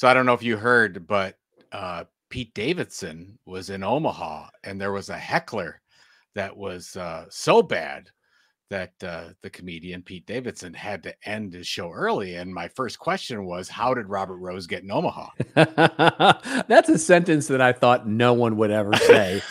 So I don't know if you heard, but Pete Davidson was in Omaha, and there was a heckler that was so bad that the comedian Pete Davidson had to end his show early. And my first question was, how did Robert Rose get in Omaha? That's a sentence that I thought no one would ever say.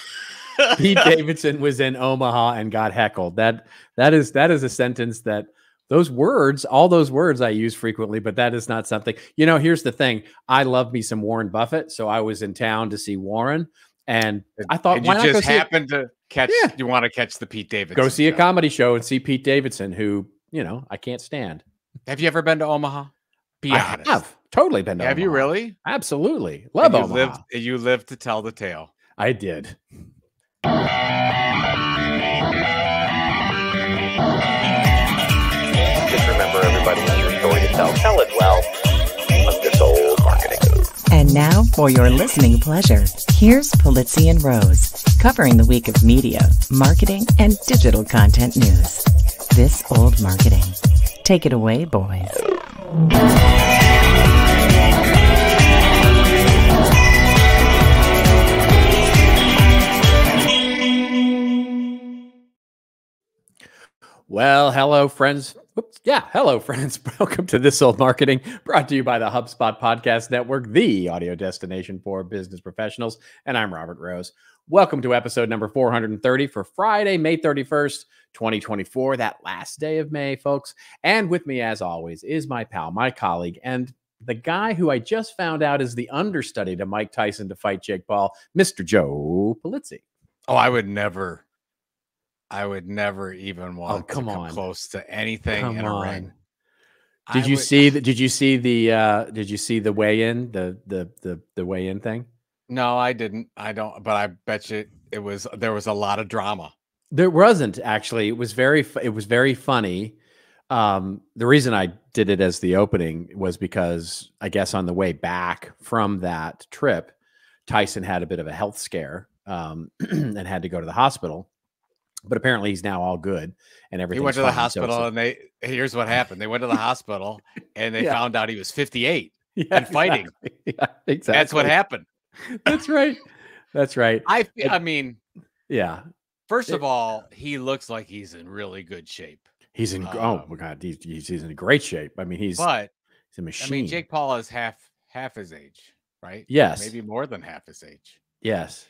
Pete Davidson was in Omaha and got heckled. That is a sentence that all those words I use frequently, but that is not something, here's the thing. I love me some Warren Buffett. So I was in town to see Warren, and I thought, and you just happened to catch, you want to catch the Pete Davidson. Go see a comedy show and see Pete Davidson, who, I can't stand. Have you ever been to Omaha? Be honest. I have totally been to Omaha. Have you really? Absolutely. Love Omaha. You lived to tell the tale. I did. Just remember, everybody has a story to tell. Tell it well. Let this old marketing. And now, for your listening pleasure, here's Pulizzi and Rose, covering the week of media, marketing, and digital content news. This old marketing. Take it away, boys. Well, hello, friends. Hello, friends. Welcome to This Old Marketing, brought to you by the HubSpot Podcast Network, the audio destination for business professionals. And I'm Robert Rose. Welcome to episode number 430 for Friday, May 31st, 2024, that last day of May, folks. And with me, as always, is my pal, my colleague, and the guy who I just found out is the understudy to Mike Tyson to fight Jake Paul, Mr. Joe Pulizzi. Oh, I would never even want to come close to anything in a ring. Did you see the weigh-in, the weigh-in thing? No, I didn't. I don't, but I bet you there was a lot of drama. There wasn't, actually. It was very funny. The reason I did it as the opening was because I guess on the way back from that trip, Tyson had a bit of a health scare and had to go to the hospital. But apparently he's now all good and everything. He went to the hospital, and here's what happened. They went to the hosptal and they found out he was 58 and fighting. Exactly. Yeah, exactly. That's what happened. That's right. That's right. I mean, yeah. First of all, he looks like he's in really good shape. He's in oh my God, he's in great shape. I mean, he's a machine. I mean, Jake Paul is half his age, right? Yes. Maybe more than half his age. Yes.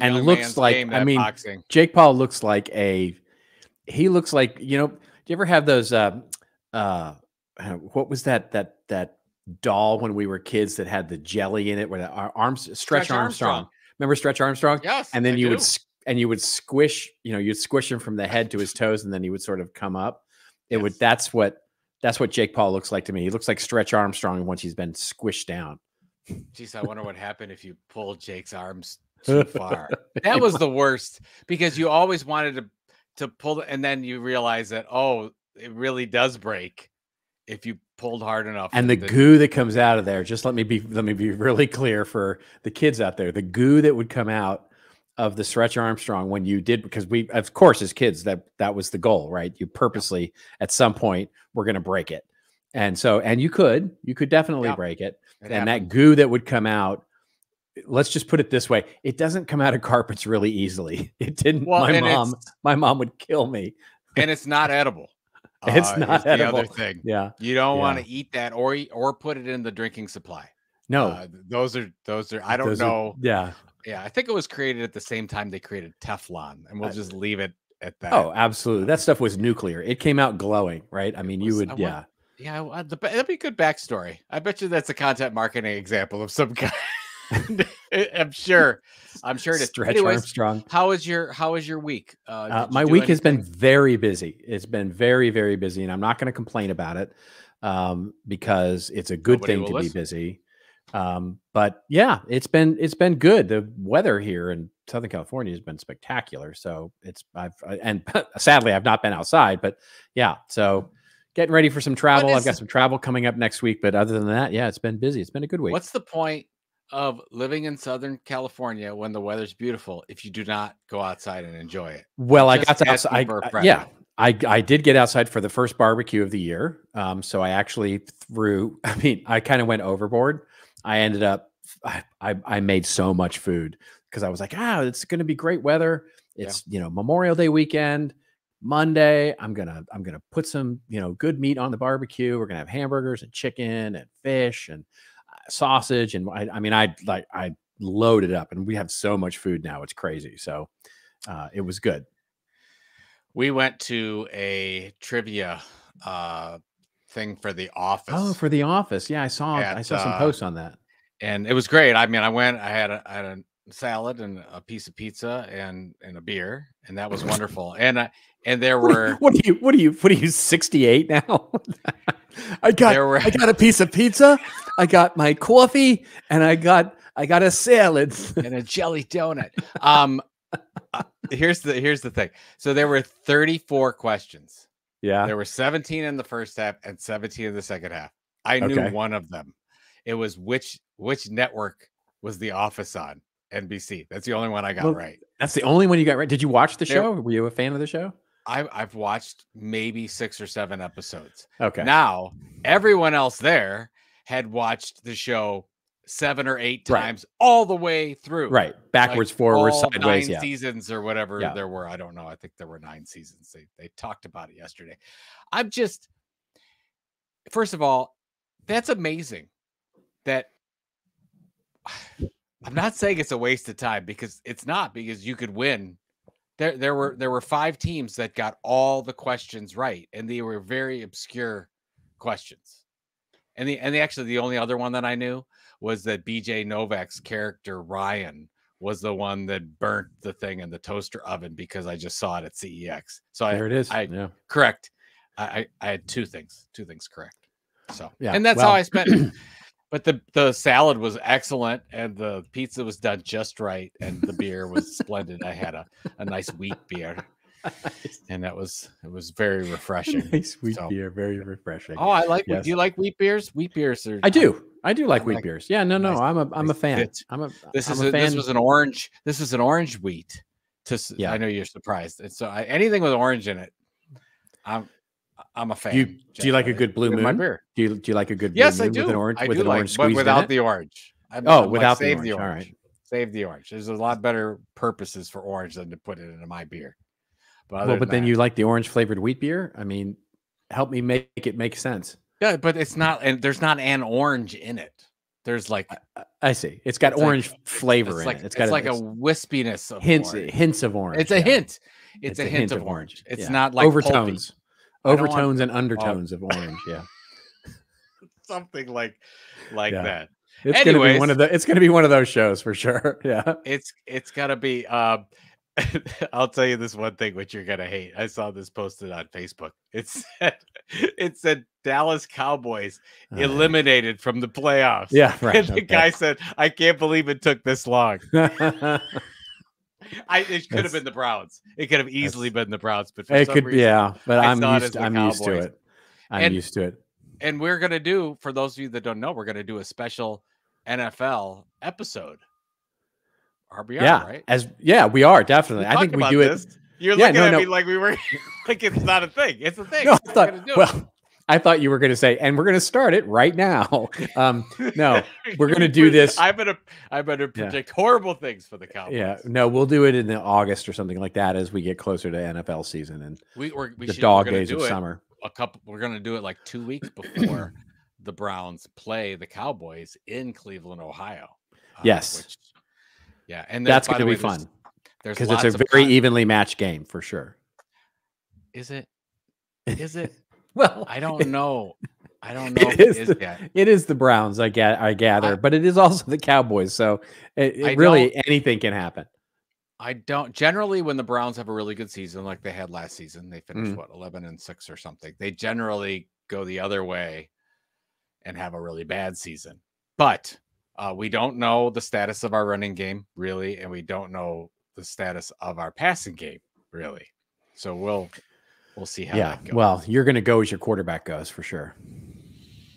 And looks like, boxing. Jake Paul looks like do you ever have those, what was that doll when we were kids that had the jelly in it where the arms, Stretch Armstrong. Remember Stretch Armstrong? Yes. And then you would squish, you'd squish him from the head to his toes, and then he would sort of come up. That's what Jake Paul looks like to me. He looks like Stretch Armstrong once he's been squished down. Jeez, I wonder what happened if you pulled Jake's arms too far. That was the worst, because you always wanted to pull, and then you realize that it really does break if you pulled hard enough. And the goo that comes out of there, just let me be really clear for the kids out there. The goo that would come out of the Stretch Armstrong when you did, because we, of course, as kids, that was the goal, right? You purposely at some point we're going to break it, and you could definitely break it. And that goo that would come out, let's just put it this way: it doesn't come out of carpets really easily. It didn't. Well, my mom would kill me. And it's not edible. It's not edible. The other thing. Yeah, you don't want to eat that or put it in the drinking supply. No, those are. I don't know. Yeah. I think it was created at the same time they created Teflon, and we'll just leave it at that. Oh, absolutely. That stuff was nuclear. It came out glowing, right? I mean, yeah, that'd be a good backstory. I bet you that's a content marketing example of some kind. I'm sure it is. Stretch Armstrong. How was your week? My week has been very busy. It's been very, very busy, and I'm not going to complain about it because it's a good thing to be busy. But yeah, it's been good. The weather here in Southern California has been spectacular. So sadly I've not been outside, but yeah, so getting ready for some travel. I've got some travel coming up next week, but other than that, yeah, it's been busy. It's been a good week. What's the point of living in Southern California when the weather's beautiful if you do not go outside and enjoy it? Well, I got to outside. I did get outside for the first barbecue of the year. So I actually threw, I mean, I kind of went overboard. I ended up, I made so much food because I was like, it's going to be great weather. It's, Memorial Day weekend, Monday. I'm going to put some, good meat on the barbecue. We're going to have hamburgers and chicken and fish and sausage. And I loaded up, and we have so much food now. It's crazy. So it was good. We went to a trivia thing for The Office. Oh, for The Office. Yeah, I saw some posts on that. And it was great. I mean, I had a salad and a piece of pizza and a beer, and that was wonderful. And there were what are you 68 now? I got a piece of pizza, I got my coffee, and I got a salad and a jelly donut. Here's the thing. So there were 34 questions. Yeah. There were 17 in the first half and 17 in the second half. I knew one of them. It was which network was The Office on? NBC. That's the only one I got right. That's the only one you got right. Did you watch the show? Were you a fan of the show? I've watched maybe 6 or 7 episodes. Okay. Now, everyone else there had watched the show 7 or 8 times all the way through. Right. Backwards, forwards, sideways. 9 seasons or whatever there were. I don't know. I think there were 9 seasons. They talked about it yesterday. First of all, that's amazing that I'm not saying it's a waste of time, because it's not, because you could win. There were 5 teams that got all the questions right, and they were very obscure questions. And the only other one that I knew was that BJ Novak's character Ryan was the one that burnt the thing in the toaster oven, because I just saw it at CEX. So there it is. Correct. I had two things correct. So and that's how I spent. But the salad was excellent, and the pizza was done just right, and the beer was splendid. I had a nice wheat beer, and it was very refreshing. Nice wheat beer, very refreshing. Oh, I like. Do you like wheat beers? Wheat beers are. I do like wheat beers. Yeah, no, I'm a fan. This was an orange. This is an orange wheat. I know you're surprised. And so anything with orange in it, I'm a fan. Do you like a good blue moon? My beer. Do you like a good blue yes, moon I do. with an orange? I with do an like, orange but squeezed without in the orange. Without save the orange. All right. Save the orange. There's a lot better purposes for orange than to put it into my beer. But then you like the orange flavored wheat beer? I mean, help me make it make sense. Yeah, but it's not, and there's not an orange in it. There's like I see. It's got orange flavor in it. It's got a wispiness of hints of orange. It's a hint. It's a hint of orange. It's not like overtones. Pulpy. Overtones and undertones of orange, something like that. It's going to be one of those shows for sure. Yeah, it's got to be. I'll tell you this one thing which you're gonna hate. I saw this posted on Facebook. It said Dallas Cowboys eliminated from the playoffs. Yeah, right. And the guy said, "I can't believe it took this long." It could have been the Browns. It could have easily been the Browns, but for some reason, but I'm used to it. I'm used to it. And we're gonna do, for those of you that don't know, we're gonna do a special NFL episode. RBR, right? We are definitely. I think we do this. It. You're looking at me like we were like it's not a thing. It's a thing. No, I thought you were going to say, and we're going to start it right now. No, we're going to do this. I'm going to predict horrible things for the Cowboys. Yeah, no, we'll do it in August or something like that as we get closer to NFL season and the dog days of summer. We're going to do it like 2 weeks before the Browns play the Cowboys in Cleveland, Ohio. Yes. And that's going to be fun because it's a very evenly matched game for sure. Is it? Is it? Well, I don't know. I don't know. It is the Browns, I gather, but it is also the Cowboys. So anything can happen. I don't generally, when the Browns have a really good season like they had last season, they finished 11-6 or something. They generally go the other way and have a really bad season. But we don't know the status of our running game really, and we don't know the status of our passing game really. So we'll see how that goes. Well, you're going to go as your quarterback goes for sure.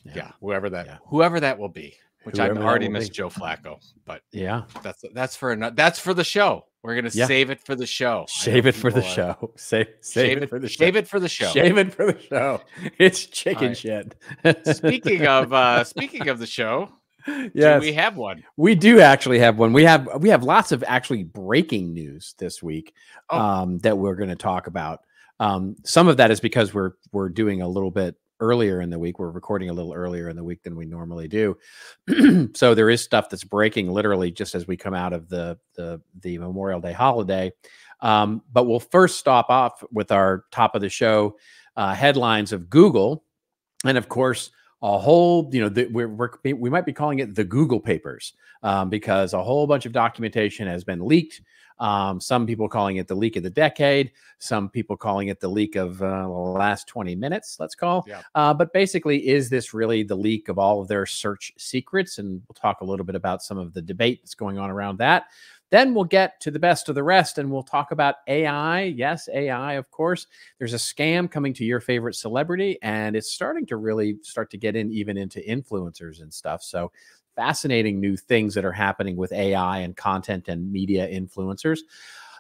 Yeah, whoever that will be. which I already missed Joe Flacco, but yeah, that's for the show. We're gonna save it for the show. Save it for the show. Save it for the show. Shave it for the show. Shave it for the show. It's chicken shit. Speaking of the show, yes, do we have one? We do actually have one. We have lots of actually breaking news this week that we're going to talk about. Some of that is because we're doing a little bit earlier in the week. We're recording a little earlier in the week than we normally do. So there is stuff that's breaking literally just as we come out of the Memorial Day holiday. But we'll first stop off with our top of the show headlines of Google. And of course, a whole, we might be calling it the Google papers because a whole bunch of documentation has been leaked. Some people calling it the leak of the decade. Some people calling it the leak of the last 20 minutes, let's call. Yeah. But basically, is this really the leak of all of their search secrets? And we'll talk a little bit about some of the debate that's going on around that. Then we'll get to the best of the rest, and we'll talk about AI. Yes, AI, of course. There's a scam coming to your favorite celebrity, and it's starting to really start to get in even into influencers and stuff. So fascinating new things that are happening with AI and content and media influencers.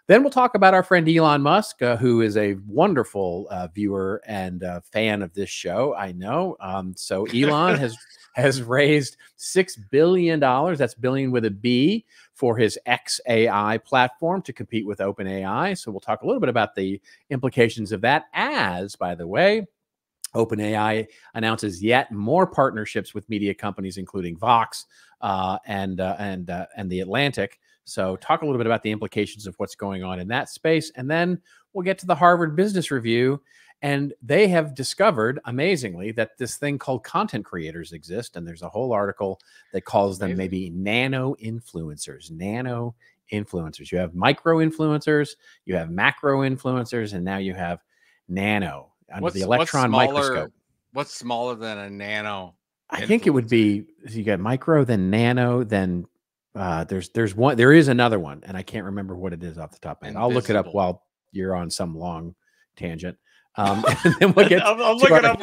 Then we'll talk about our friend Elon Musk, who is a wonderful viewer and fan of this show. I know. So Elon has raised $6 billion. That's billion with a B for his XAI platform to compete with OpenAI. So we'll talk a little bit about the implications of that. As, by the way, OpenAI announces yet more partnerships with media companies, including Vox and The Atlantic. So talk a little bit about the implications of what's going on in that space. And then we'll get to the Harvard Business Review. And they have discovered, amazingly, that this thing called content creators exist. And there's a whole article that calls them maybe nano influencers. Nano influencers. You have micro influencers, you have macro influencers, and now you have nano under the electron microscope. What's smaller than a nano? I think it would be, you got micro, then nano, then there is another one, and I can't remember what it is off the top of my head. I'll look it up while you're on some long tangent. And then we'll get I'll look it up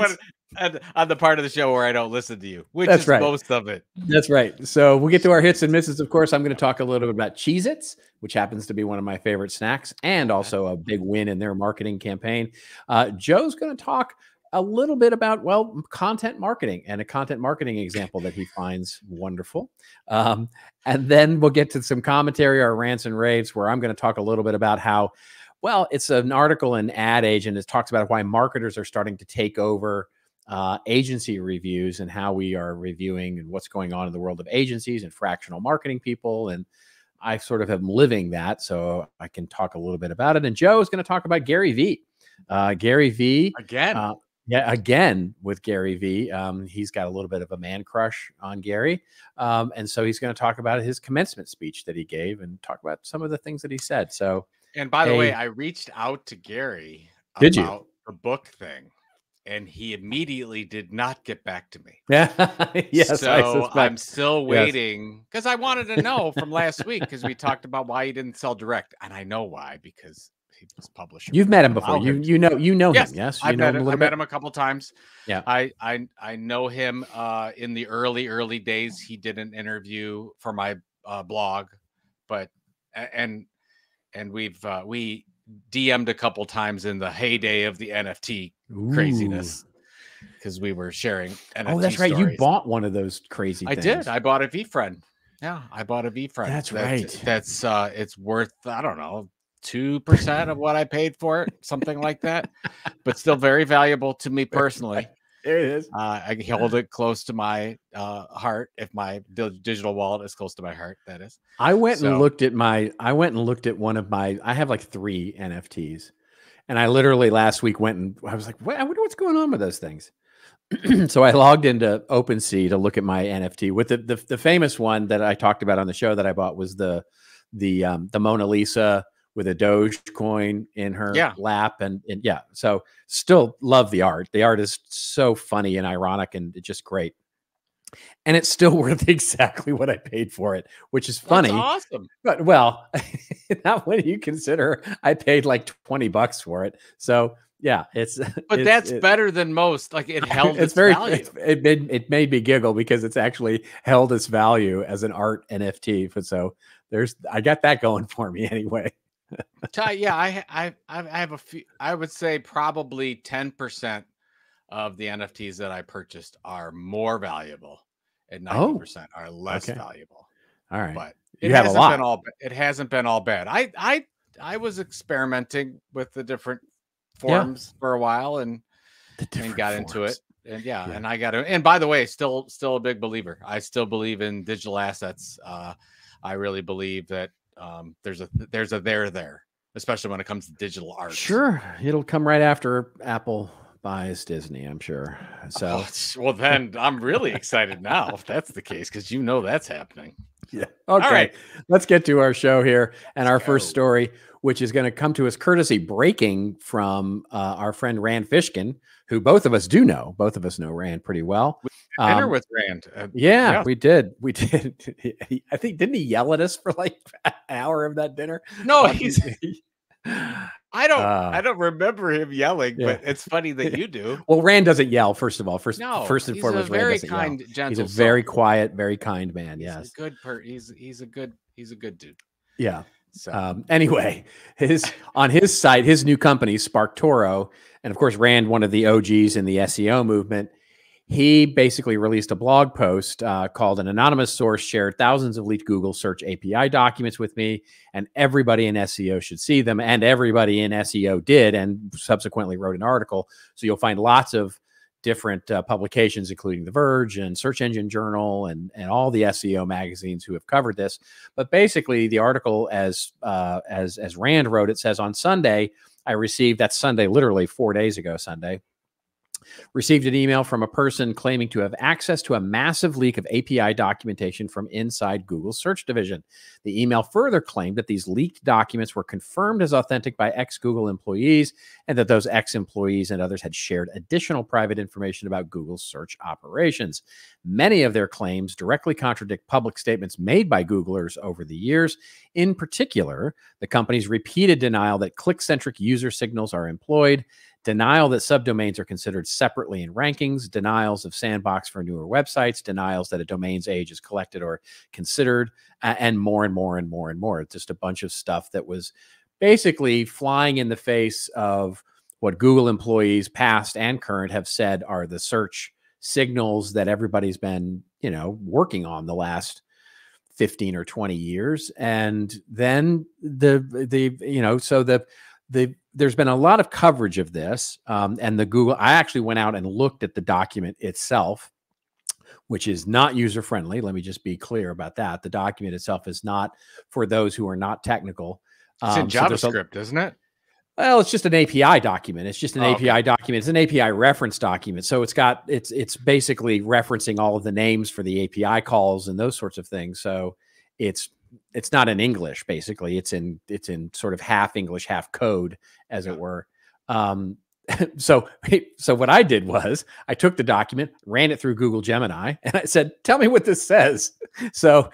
on the part of the show where I don't listen to you, which is most of it. That's right. So we'll get to our hits and misses. Of course, I'm going to talk a little bit about Cheez-Its, which happens to be one of my favorite snacks and also a big win in their marketing campaign. Joe's going to talk a little bit about, content marketing and a content marketing example that he finds wonderful. And then we'll get to some commentary, our rants and raves, where I'm going to talk a little bit about how, it's an article in Ad Age, and it talks about why marketers are starting to take over agency reviews and how we are reviewing and what's going on in the world of agencies and fractional marketing people. And I sort of am living that, so I can talk a little bit about it. And Joe is going to talk about GaryVee. GaryVee again. Again with GaryVee. He's got a little bit of a man crush on Gary. And so he's going to talk about his commencement speech that he gave and talk about some of the things that he said. So, and by the way, I reached out to Gary about the book thing, and he immediately did not get back to me. Yeah. Yes. So I'm still waiting because I wanted to know from last week, because we talked about why he didn't sell direct. And I know why, because he was publisher. You've met him before. You know yes, him. Yes. I met him a couple times. Yeah. I know him in the early days. He did an interview for my blog, but we DM'd a couple times in the heyday of the NFT craziness, because we were sharing NFT that's right. stories. You bought one of those crazy things. I did. I bought a VFriend. Yeah, I bought a VFriend. That's right. That's it's worth, I don't know, 2% of what I paid for it, something like that, but still very valuable to me personally. There it is. I hold it close to my heart. If my digital wallet is close to my heart, that is. I went and looked at one of my, I have like 3 NFTs, and I literally last week went and I was like, I wonder what's going on with those things. So I logged into OpenSea to look at my NFT with the famous one that I talked about on the show that I bought was the Mona Lisa with a Dogecoin in her lap. And so still love the art. The art is so funny and ironic and just great. And it's still worth exactly what I paid for it, which is funny. That's awesome. But not when you consider I paid like $20 for it. So Yeah, it's But that's better than most. Like it held its value. It made me giggle because it's actually held its value as an art NFT. So I got that going for me anyway. Yeah, I have a few. I would say probably 10% of the NFTs that I purchased are more valuable, and 90% are less valuable. All right, but it hasn't been all. It hasn't been all bad. I was experimenting with the different forms for a while and got into it. And and I got it. And by the way, still a big believer. I still believe in digital assets. I really believe that there's a there, especially when it comes to digital art. Sure, it'll come right after Apple buys Disney, I'm sure. So well, then I'm really excited now if that's the case, because that's happening. Yeah. Okay. All right. Let's get to our show here and our first story, which is going to come to us courtesy breaking from our friend Rand Fishkin, who both of us do know. Both of us know Rand pretty well. We had dinner with Rand. Yeah, we did. We did. I think, didn't he yell at us for like an hour of that dinner? No, I don't remember him yelling, but it's funny that you do. Well, Rand doesn't yell. First of all, first and foremost, very kind, gentle. He's a very quiet, very kind man. He's a good he's a good dude. Yeah. So anyway, on his site, his new company, SparkToro, and of course, Rand, one of the OGs in the SEO movement. He basically released a blog post called "An Anonymous Source Shared Thousands of Leaked Google Search API Documents with Me, and everybody in SEO should see them." And everybody in SEO did, and subsequently wrote an article. So you'll find lots of different publications, including The Verge and Search Engine Journal and all the SEO magazines who have covered this. But basically, the article, as Rand wrote, it says, "On Sunday, I received," that's Sunday, literally 4 days ago, Sunday, "received an email from a person claiming to have access to a massive leak of API documentation from inside Google's search division. The email further claimed that these leaked documents were confirmed as authentic by ex-Google employees and that those ex-employees and others had shared additional private information about Google's search operations. Many of their claims directly contradict public statements made by Googlers over the years. In particular, the company's repeated denial that click-centric user signals are employed, denial that subdomains are considered separately in rankings, denials of sandbox for newer websites, denials that a domain's age is collected or considered, and more and more and more and more. Just a bunch of stuff that was basically flying in the face of what Google employees, past and current, have said are the search signals that everybody's been, working on the last 15 or 20 years. And then there's been a lot of coverage of this, and I actually went out and looked at the document itself, which is not user-friendly. Let me just be clear about that. The document itself is not for those who are not technical. It's in JavaScript, isn't it? Well, it's just an API document. It's just an API document. It's an API reference document. So it's basically referencing all of the names for the API calls and those sorts of things. So it's not in English, basically. It's in sort of half English, half code, as it were. So what I did was I took the document, ran it through Google Gemini, and I said, "Tell me what this says." So,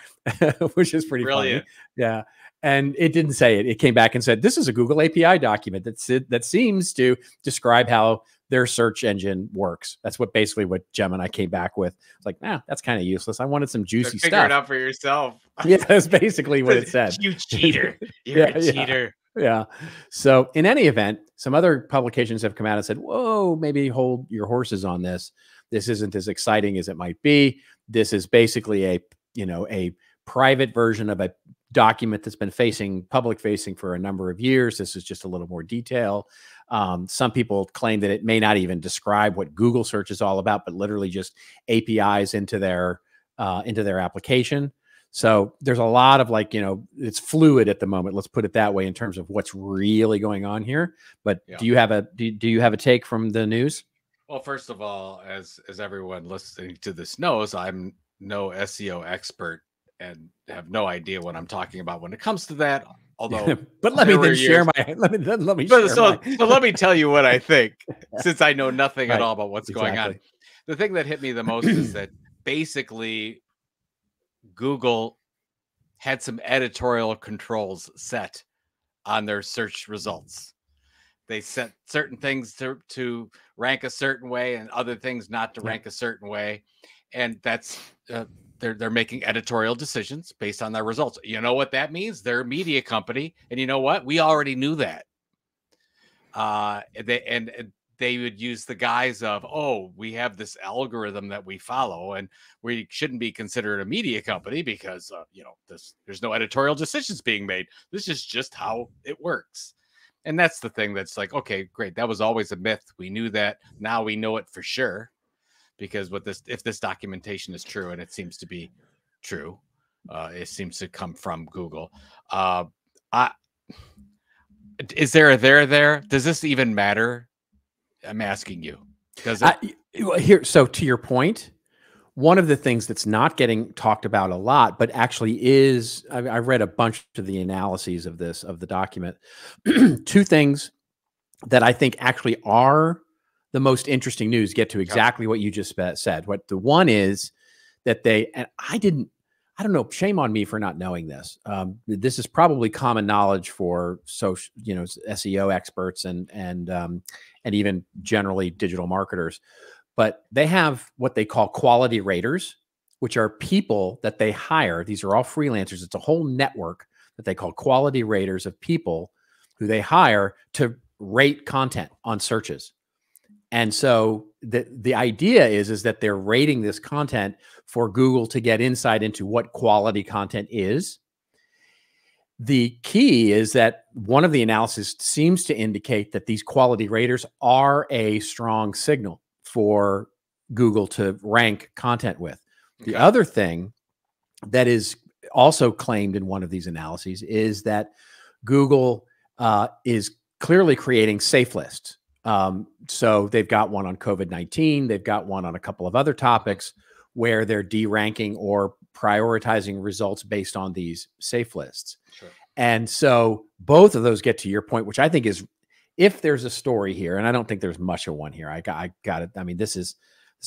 which is pretty funny. Yeah. And it didn't say it. It came back and said, "This is a Google API document that seems to describe how their search engine works." That's basically what Gemini came back with. It's like, that's kind of useless. I wanted some juicy stuff. Figure it out for yourself. Yeah, that's basically what it said. You cheater. You're a cheater. Yeah. So in any event, some other publications have come out and said, "Whoa, maybe hold your horses on this. This isn't as exciting as it might be. This is basically a private version of a document that's been public facing for a number of years. This is just a little more detail." Some people claim that it may not even describe what Google search is all about, but literally just APIs into their application. So there's a lot of it's fluid at the moment. Let's put it that way in terms of what's really going on here. But do you have a take from the news? Well, first of all, as everyone listening to this knows, I'm no SEO expert and have no idea what I'm talking about when it comes to that. Although, but let me share my. So let me tell you what I think, since I know nothing at all about what's going on. The thing that hit me the most is that basically Google had some editorial controls set on their search results they set certain things to rank a certain way and other things not to rank a certain way, and that's they're making editorial decisions based on their results. You know what that means? They're a media company, and you know what? We already knew that. They would use the guise of, oh, we have this algorithm that we follow, and we shouldn't be considered a media company because there's no editorial decisions being made. This is just how it works. And that's the thing that's like, okay, great. That was always a myth. We knew that. Now we know it for sure, because if this documentation is true, and it seems to be true, it seems to come from Google. Is there a there? Does this even matter? I'm asking you, because so to your point, one of the things that's not getting talked about a lot, but actually is, I read a bunch of the analyses of the document. Two things that I think actually are the most interesting news get to exactly what you just said. What the one is that and I don't know, shame on me for not knowing this. This is probably common knowledge for SEO experts and even generally digital marketers, but they have what they call quality raters, which are people that they hire. These are all freelancers. It's a whole network that they call quality raters of people who they hire to rate content on searches. And so the idea is that they're rating this content for Google to get insight into what quality content is. The key is that one of the analysis seems to indicate that these quality raters are a strong signal for Google to rank content with. The other thing that is also claimed in one of these analyses is that Google is clearly creating safe lists. So they've got one on COVID-19. They've got one on a couple of other topics where they're deranking or prioritizing results based on these safe lists. Sure. And so both of those get to your point, which I think is, if there's a story here, and I don't think there's much of one here. I got it. I mean, this is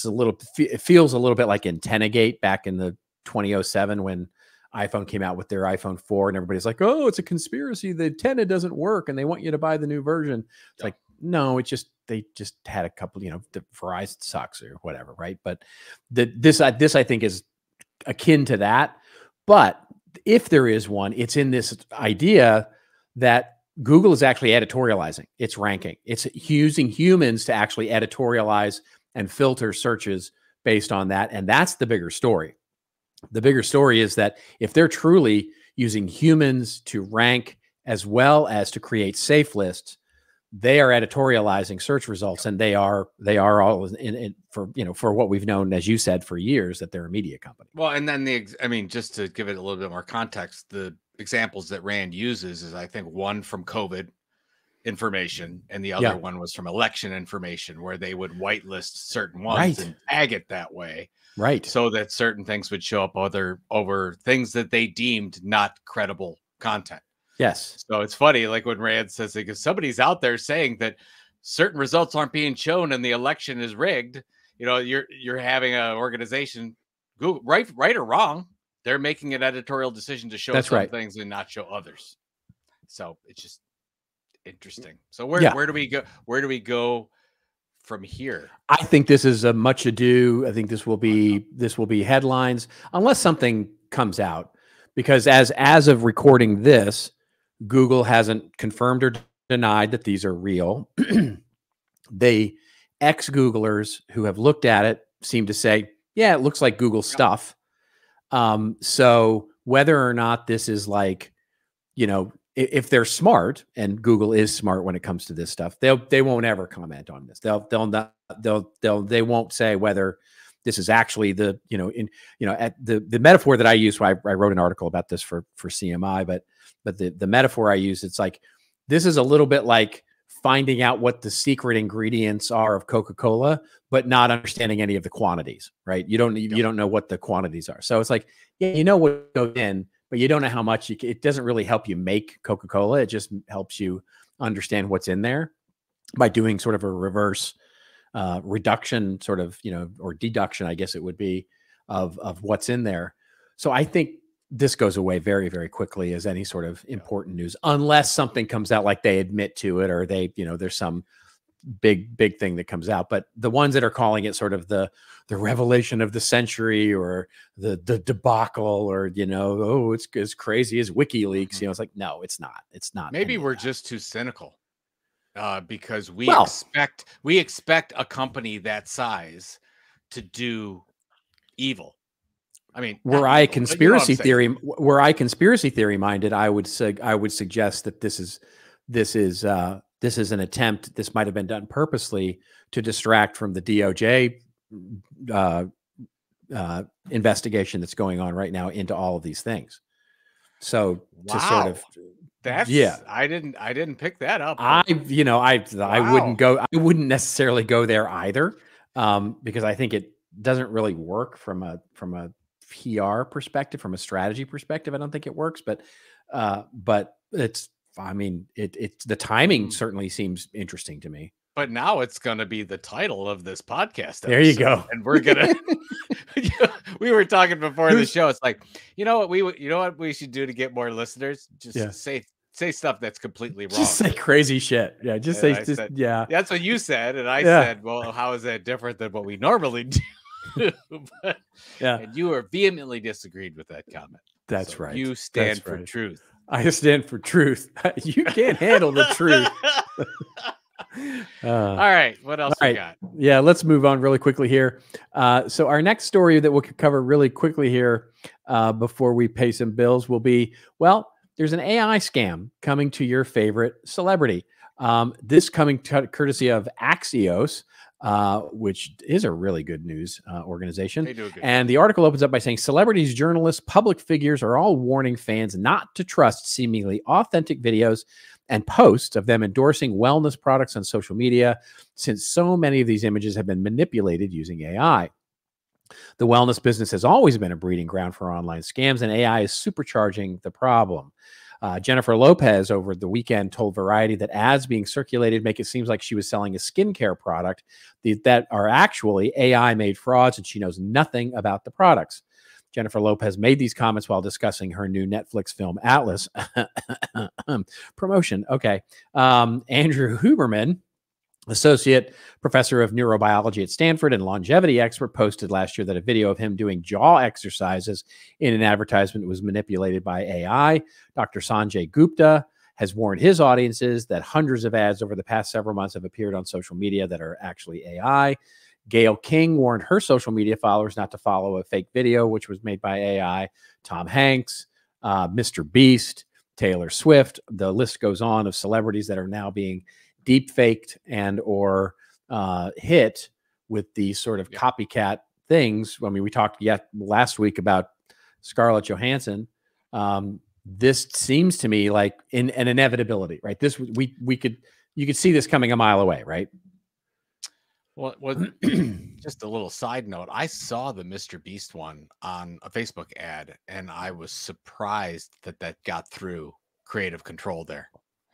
a little, it feels a little bit like AntennaGate back in the 2007 when iPhone came out with their iPhone 4 and everybody's like, oh, it's a conspiracy. The antenna doesn't work and they want you to buy the new version. It's like, no, they just had a couple, the Verizon sucks or whatever. Right. But this I think is akin to that. But if there is one, it's in this idea that Google is actually editorializing its ranking. It's using humans to actually editorialize and filter searches based on that. And that's the bigger story. The bigger story is that if they're truly using humans to rank as well as to create safe lists, they are editorializing search results, and they are all in for what we've known, as you said, for years, that they're a media company. Well, and then just to give it a little bit more context, the examples that Rand uses is, I think, one from COVID information, and the other one was from election information, where they would whitelist certain ones and tag it that way, right? So that certain things would show up over things that they deemed not credible content. Yes. So it's funny, like when Rand says, because somebody's out there saying that certain results aren't being shown and the election is rigged. You're having an organization, Google, right or wrong, they're making an editorial decision to show some things and not show others. So it's just interesting. So where do we go? Where do we go from here? I think this is a much ado. I think this will be headlines unless something comes out, because as of recording this, Google hasn't confirmed or denied that these are real. They ex-Googlers who have looked at it seem to say, yeah, it looks like Google stuff. So whether or not this is like, if they're smart, and Google is smart when it comes to this stuff, they won't ever comment on this. They won't say whether this is actually the metaphor that I use. I wrote an article about this for CMI, but the metaphor I use, it's like, this is a little bit like finding out what the secret ingredients are of Coca-Cola, but not understanding any of the quantities, right? You don't know what the quantities are. So it's like, you know what goes in, but you don't know how much. It doesn't really help you make Coca-Cola. It just helps you understand what's in there by doing sort of a reverse reduction, or deduction, I guess it would be, of what's in there. So I think this goes away very, very quickly as any sort of important news, unless something comes out like they admit to it, or they, there's some big thing that comes out. But the ones that are calling it sort of the revelation of the century, or the debacle, or, oh, it's as crazy as WikiLeaks, it's like, no, it's not. Maybe we're just too cynical, because we expect a company that size to do evil. I mean, were I conspiracy theory minded, I would suggest that this is an attempt. This might have been done purposely to distract from the DOJ investigation that's going on right now into all of these things. So to sort of, I didn't pick that up. I wouldn't necessarily go there either, because I think it doesn't really work from a PR perspective, from a strategy perspective. I don't think it works, but it's, the timing certainly seems interesting to me. But now it's going to be the title of this podcast. There you go. And we're going to, we were talking before the show. It's like, you know what we should do to get more listeners? Just say stuff that's completely wrong. Just say crazy shit. Yeah. That's what you said. And I said, well, how is that different than what we normally do? And you were vehemently disagreed with that comment. That's right. You stand for truth. I stand for truth. You can't handle the truth. All right. What else we got? Yeah, let's move on really quickly here. So our next story that we'll cover really quickly here, before we pay some bills, will be, there's an AI scam coming to your favorite celebrity. This coming courtesy of Axios, which is a really good news organization. They do a good and the article opens up by saying celebrities, journalists, public figures are all warning fans not to trust seemingly authentic videos and posts of them endorsing wellness products on social media, since so many of these images have been manipulated using AI. The wellness business has always been a breeding ground for online scams, and AI is supercharging the problem. Jennifer Lopez over the weekend told Variety that ads being circulated make it seem like she was selling a skincare product that are actually AI-made frauds, and she knows nothing about the products. Jennifer Lopez made these comments while discussing her new Netflix film Atlas promotion. Okay. Andrew Huberman, associate professor of neurobiology at Stanford and longevity expert, posted last year that a video of him doing jaw exercises in an advertisement was manipulated by AI. Dr. Sanjay Gupta has warned his audiences that hundreds of ads over the past several months have appeared on social media that are actually AI. Gayle King warned her social media followers not to follow a fake video, which was made by AI. Tom Hanks, Mr. Beast, Taylor Swift, the list goes on of celebrities that are now being deep faked and or hit with these sort of copycat things. I mean, we talked last week about Scarlett Johansson. This seems to me like an inevitability, right? This you could see this coming a mile away, right? Well, just a little side note. I saw the Mr. Beast one on a Facebook ad, and I was surprised that got through creative control there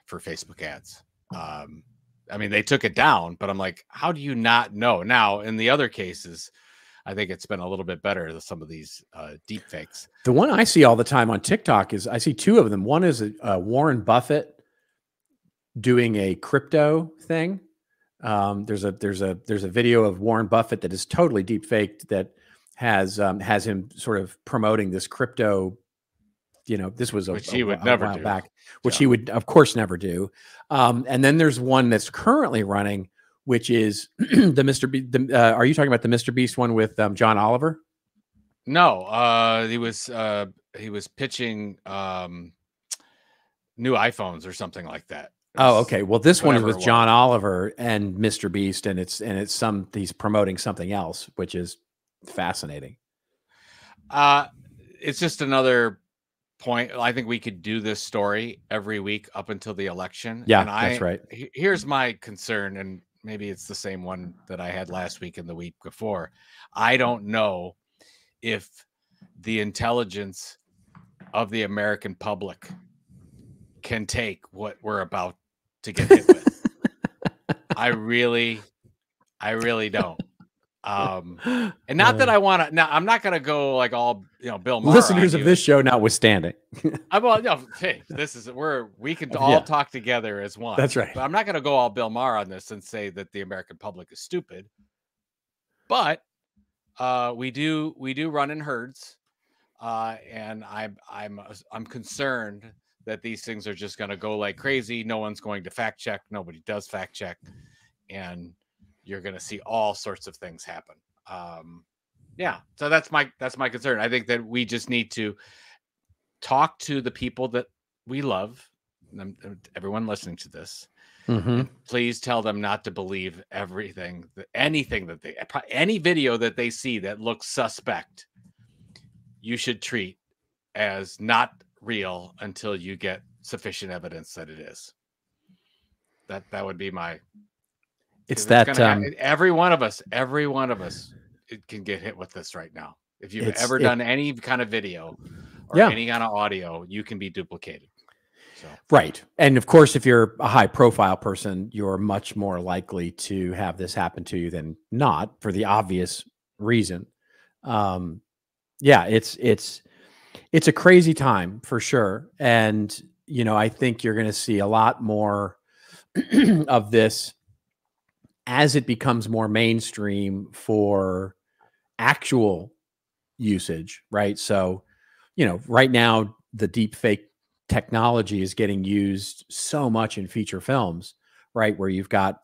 for Facebook ads. I mean, they took it down, but I'm like, how do you not know? Now, in the other cases, I think it's been a little bit better than some of these deep fakes. The one I see all the time on TikTok is, I see two of them. One is Warren Buffett doing a crypto thing. There's a video of Warren Buffett that is totally deep faked that has him sort of promoting this crypto. This was which he would never do back, which he would of course never do. And then there's one that's currently running, which is the Mr. Beast. Are you talking about the Mr. Beast one with John Oliver? No, he was pitching new iPhones or something like that. Oh, okay. Well, this one is with John Oliver and Mr. Beast, and he's promoting something else, which is fascinating. It's just another point. I think we could do this story every week up until the election. Yeah, that's right. Here's my concern, and maybe it's the same one that I had last week and the week before. I don't know if the intelligence of the American public can take what we're about to get hit with. I really don't. And not that I want to. Now, I'm not going to go like all Bill Maher. Listeners of this show notwithstanding. Hey, this is we can all talk together as one. That's right. But I'm not going to go all Bill Maher on this and say that the American public is stupid. But we do run in herds, and I'm concerned that these things are just going to go like crazy. No one's going to fact check. Nobody does fact check, and you're going to see all sorts of things happen. So that's my concern. I think that we just need to talk to the people that we love, everyone listening to this. Please tell them not to believe any video that they see that looks suspect. You should treat as not real until you get sufficient evidence that it is. That would be my. It's that every one of us, it can get hit with this right now. If you've ever done any kind of video or any kind of audio, you can be duplicated. So. Right. And of course, if you're a high profile person, you're much more likely to have this happen to you than not, for the obvious reason. It's a crazy time for sure. And, I think you're going to see a lot more of this as it becomes more mainstream for actual usage, right? So, right now, the deep fake technology is getting used so much in feature films, right? Where you've got,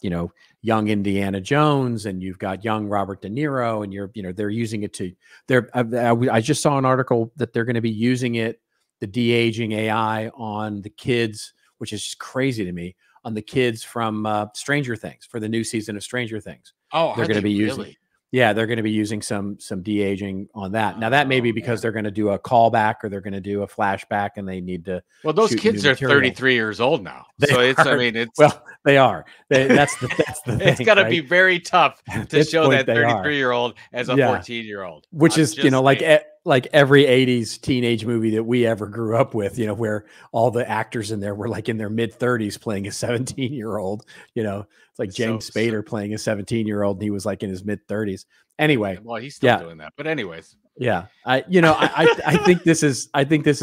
young Indiana Jones and you've got young Robert De Niro, and they're using it I just saw an article that they're going to be using it, the de-aging AI on the kids, which is just crazy to me, on the kids from Stranger Things, for the new season of Stranger Things. Oh, they're going to be using. Really? Yeah, they're going to be using some de-aging on that. Now that may be because they're going to do a callback or they're going to do a flashback, and they need to. Well, those kids are 33 years old now, they are. That's the thing. It's got to be very tough to show that 33-year-old as a 14-year-old, which is like every 80s teenage movie that we ever grew up with, where all the actors in there were like in their mid 30s playing a 17-year-old, it's like James Spader playing a 17-year-old and he was like in his mid 30s. Anyway. Well, he's still doing that. But anyways. Yeah. I think this is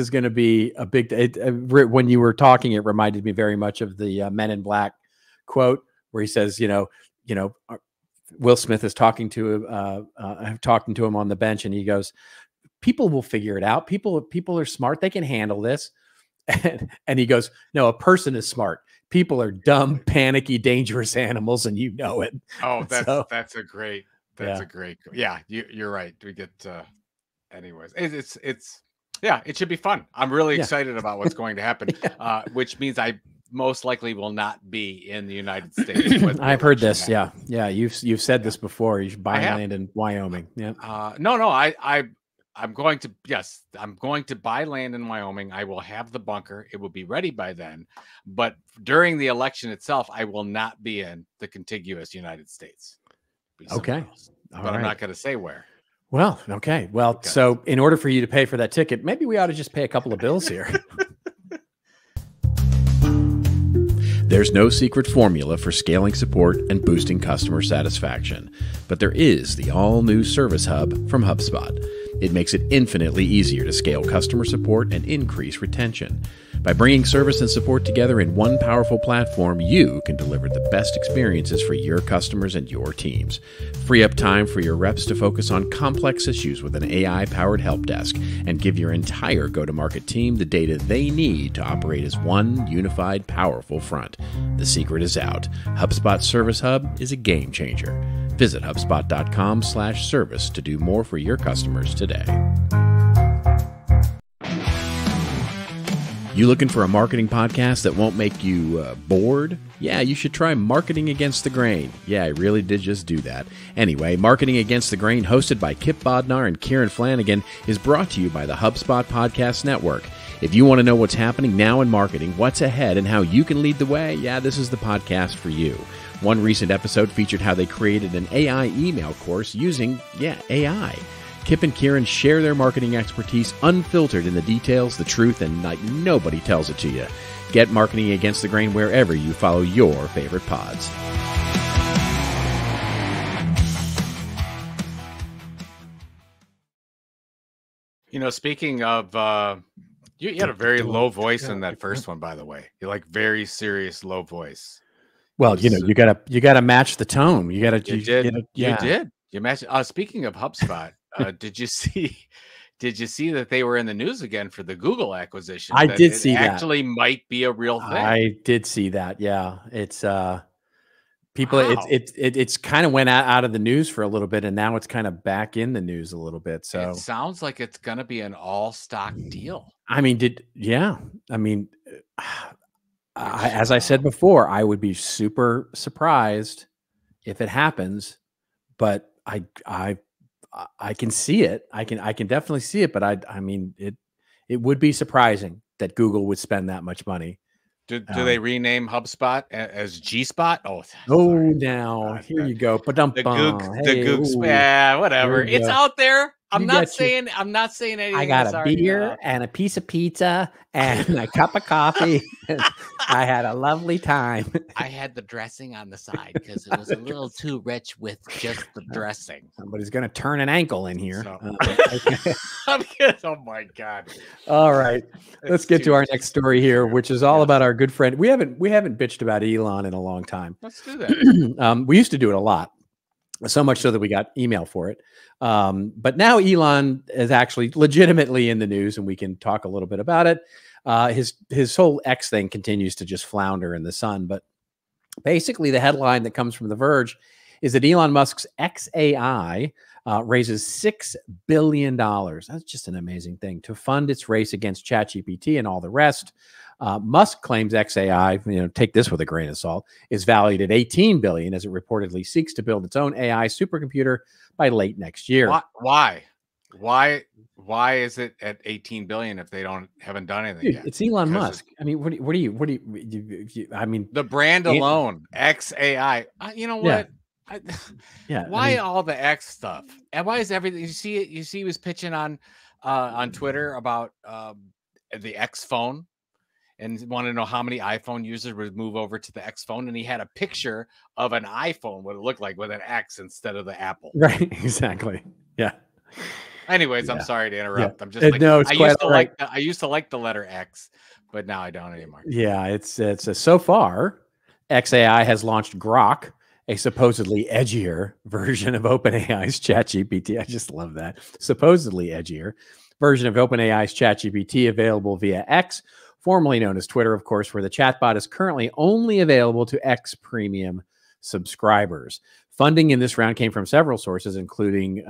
going to be a big, when you were talking, it reminded me very much of the Men in Black quote where he says, Will Smith is talking to him on the bench, and he goes, people will figure it out. People are smart. They can handle this. And he goes, no, a person is smart. People are dumb, panicky, dangerous animals, and you know it. Oh, that's a great. Yeah, you're right. We get, anyways, it should be fun. I'm really excited about what's going to happen, which means I most likely will not be in the United States. I've heard this. Happens. Yeah. You've said this before. You should buy land in Wyoming. Yeah. No. I'm going to buy land in Wyoming. I will have the bunker. It will be ready by then. But during the election itself, I will not be in the contiguous United States. Okay. But I'm not going to say where. Well, okay. Well, so in order for you to pay for that ticket, maybe we ought to just pay a couple of bills here. There's no secret formula for scaling support and boosting customer satisfaction, but there is the all-new Service Hub from HubSpot. It makes it infinitely easier to scale customer support and increase retention. By bringing service and support together in one powerful platform, you can deliver the best experiences for your customers and your teams. Free up time for your reps to focus on complex issues with an AI-powered help desk, and give your entire go-to-market team the data they need to operate as one unified, powerful front. The secret is out. HubSpot Service Hub is a game changer. Visit HubSpot.com/service to do more for your customers today. You looking for a marketing podcast that won't make you bored? Yeah, you should try Marketing Against the Grain. Yeah, I really did just do that. Anyway, Marketing Against the Grain, hosted by Kip Bodnar and Kieran Flanagan, is brought to you by the HubSpot Podcast Network. If you want to know what's happening now in marketing, what's ahead, and how you can lead the way, yeah, this is the podcast for you. One recent episode featured how they created an AI email course using, AI. Kip and Kieran share their marketing expertise unfiltered in the details, the truth, and like nobody tells it to you. Get Marketing Against the Grain wherever you follow your favorite pods. Speaking of, you had a very low voice in that first one, by the way. You like very serious low voice. Well, you gotta match the tone. You did. You matched. Speaking of HubSpot, did you see? Did you see that they were in the news again for the Google acquisition? I did see that. Actually, might be a real thing. I did see that. Yeah, it's people. Wow. It's kind of went out of the news for a little bit, and now it's kind of back in the news a little bit. So it sounds like it's going to be an all stock deal. I mean, as I said before, I would be super surprised if it happens, but I can see it. I can definitely see it, but I mean, it would be surprising that Google would spend that much money. Do they rename HubSpot as G-Spot? Oh, now here you go. But the Goog, yeah, whatever. It's out there. I'm not saying anything. I got a beer and a piece of pizza and a cup of coffee. I had a lovely time. I had the dressing on the side because it was a little too rich with just the dressing. Somebody's going to turn an ankle in here. So. Oh my God. All right. Let's get to our next story here, which is all about our good friend. We haven't bitched about Elon in a long time. Let's do that. We used to do it a lot. So much so that we got email for it. But now Elon is actually legitimately in the news, and we can talk a little bit about it. His whole X thing continues to just flounder in the sun. But basically, the headline that comes from The Verge is that Elon Musk's XAI raises $6 billion. That's just an amazing thing to fund its race against ChatGPT and all the rest. Musk claims XAI, take this with a grain of salt, is valued at $18 billion as it reportedly seeks to build its own AI supercomputer by late next year. Why is it at $18 billion if they haven't done anything yet? It's Elon Musk. I mean, what do you I mean, the brand alone, XAI. You know what? Yeah. Why all the X stuff? And why is everything? You see, he was pitching on Twitter about the X phone. And want to know how many iPhone users would move over to the X phone. And he had a picture of an iPhone, what it looked like with an X instead of the Apple. Right. Exactly. Yeah. Anyways, I'm sorry to interrupt. Yeah. I'm just like, no, I used to like the letter X, but now I don't anymore. Yeah. It's so far, XAI has launched Grok, a supposedly edgier version of OpenAI's ChatGPT. I just love that. Supposedly edgier version of OpenAI's ChatGPT available via X, formerly known as Twitter, of course, where the chatbot is currently only available to X Premium subscribers. Funding in this round came from several sources, including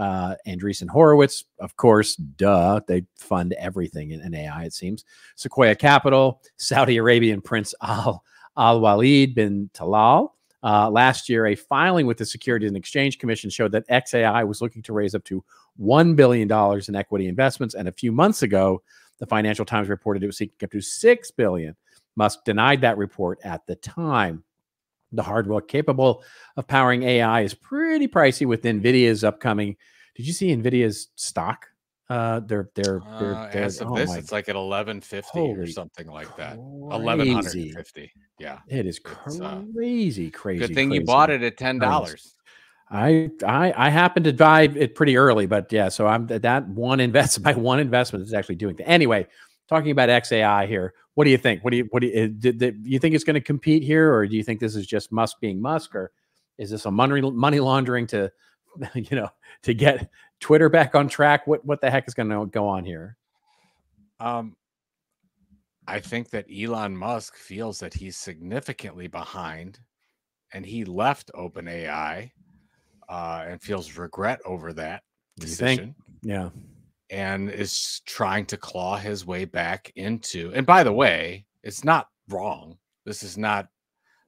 Andreessen Horowitz, of course, duh. They fund everything in AI, it seems. Sequoia Capital, Saudi Arabian Prince Al-Walid bin Talal. Last year, a filing with the Securities and Exchange Commission showed that XAI was looking to raise up to $1 billion in equity investments. And a few months ago, the Financial Times reported it was seeking up to $6 billion. Musk denied that report at the time. The hardware capable of powering AI is pretty pricey with NVIDIA's upcoming. Did you see NVIDIA's stock? As of this, it's like at 1150 or something like that. 1150. Yeah, it is crazy. Good thing you bought it at $10. I happened to buy it pretty early, but yeah, so I'm that one investment is actually doing that. Anyway, talking about XAI here, what do you think? Do you think it's going to compete here, or do you think this is just Musk being Musk, or is this a money laundering to, to get Twitter back on track? What the heck is going to go on here? I think that Elon Musk feels that he's significantly behind, and he left OpenAI. And feels regret over that decision. Yeah. And is trying to claw his way back into. And by the way, it's not wrong. This is not,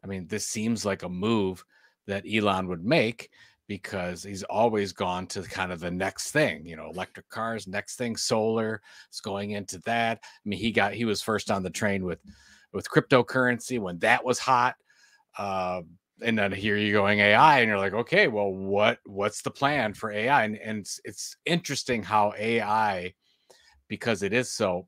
this seems like a move that Elon would make because he's always gone to kind of the next thing, electric cars, next thing, solar is going into that. He was first on the train with cryptocurrency when that was hot. And then here you're going AI, and you're like, okay, well, what's the plan for AI? And it's interesting how AI, because it is so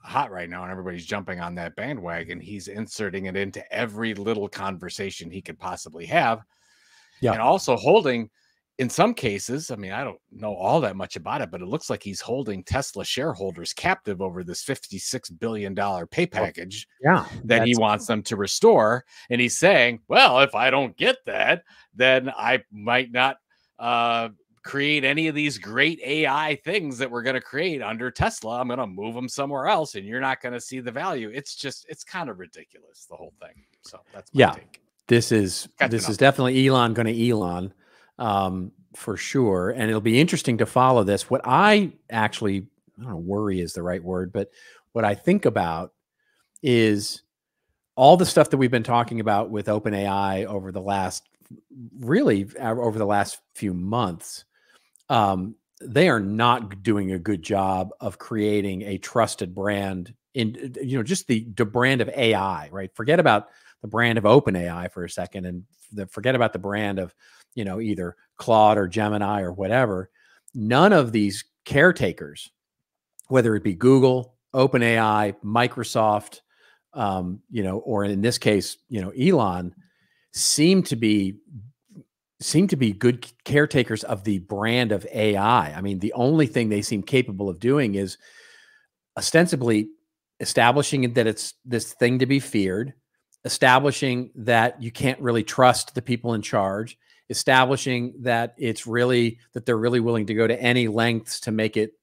hot right now and everybody's jumping on that bandwagon, he's inserting it into every little conversation he could possibly have. Yeah. And also holding in some cases, I mean, I don't know all that much about it, but it looks like he's holding Tesla shareholders captive over this $56 billion pay package Yeah, that he wants them to restore. And he's saying, well, if I don't get that, then I might not create any of these great AI things that we're going to create under Tesla. I'm going to move them somewhere else, and you're not going to see the value. It's kind of ridiculous, the whole thing. So that's my take. This is definitely Elon going to Elon. For sure. And it'll be interesting to follow this. What I don't know, worry is the right word, but what I think about is all the stuff that we've been talking about with OpenAI over the last few months. They are not doing a good job of creating a trusted brand in, just the brand of AI, right? Forget about the brand of OpenAI for a second, and forget about the brand of, either Claude or Gemini or whatever. None of these caretakers, whether it be Google, OpenAI, Microsoft, or in this case, Elon, seem to be good caretakers of the brand of AI. I mean, the only thing they seem capable of doing is ostensibly establishing that it's this thing to be feared, establishing that you can't really trust the people in charge, establishing that they're really willing to go to any lengths to make it,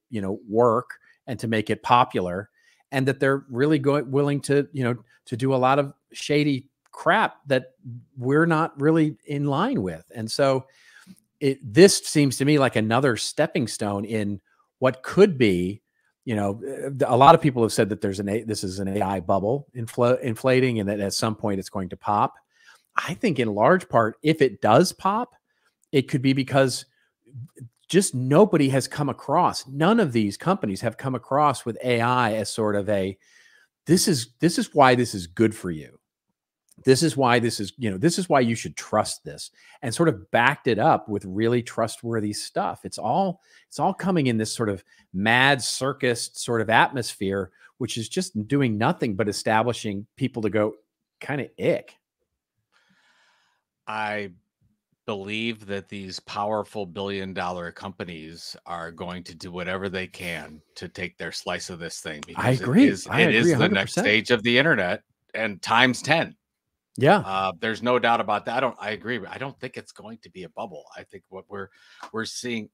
work and to make it popular, and that they're really willing to do a lot of shady crap that we're not really in line with. And so this seems to me like another stepping stone in what could be, a lot of people have said that this is an AI bubble inflating, and that at some point it's going to pop. I think in large part, if it does pop, it could be because just none of these companies have come across with AI as sort of this is why this is good for you. This is why this is why you should trust this, and sort of backed it up with really trustworthy stuff. It's all coming in this sort of mad circus sort of atmosphere, which is just doing nothing but establishing people to go kind of ick. I believe that these powerful billion-dollar companies are going to do whatever they can to take their slice of this thing. Because I agree. It is the next stage of the internet, and times 10. Yeah. There's no doubt about that. I agree. I don't think it's going to be a bubble. I think what we're seeing,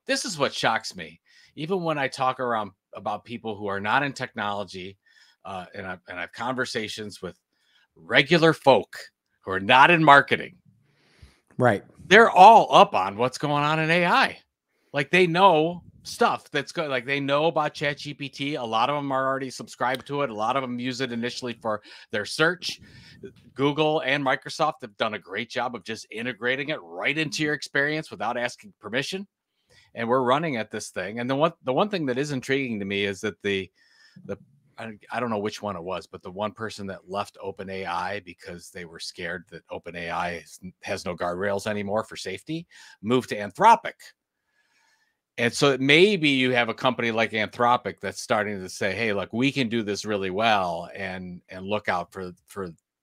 this is what shocks me. Even when I talk about people who are not in technology, and I have conversations with regular folk who are not in marketing. Right. They're all up on what's going on in AI. Like, they know stuff that's good. Like, they know about ChatGPT. A lot of them are already subscribed to it. A lot of them use it initially for their search. Google and Microsoft have done a great job of just integrating it right into your experience without asking permission. And we're running at this thing. And the one thing that is intriguing to me is that I don't know which one it was, but the one person that left OpenAI because they were scared that OpenAI has no guardrails anymore for safety, moved to Anthropic. And so maybe you have a company like Anthropic that's starting to say, hey, look, we can do this really well and look out for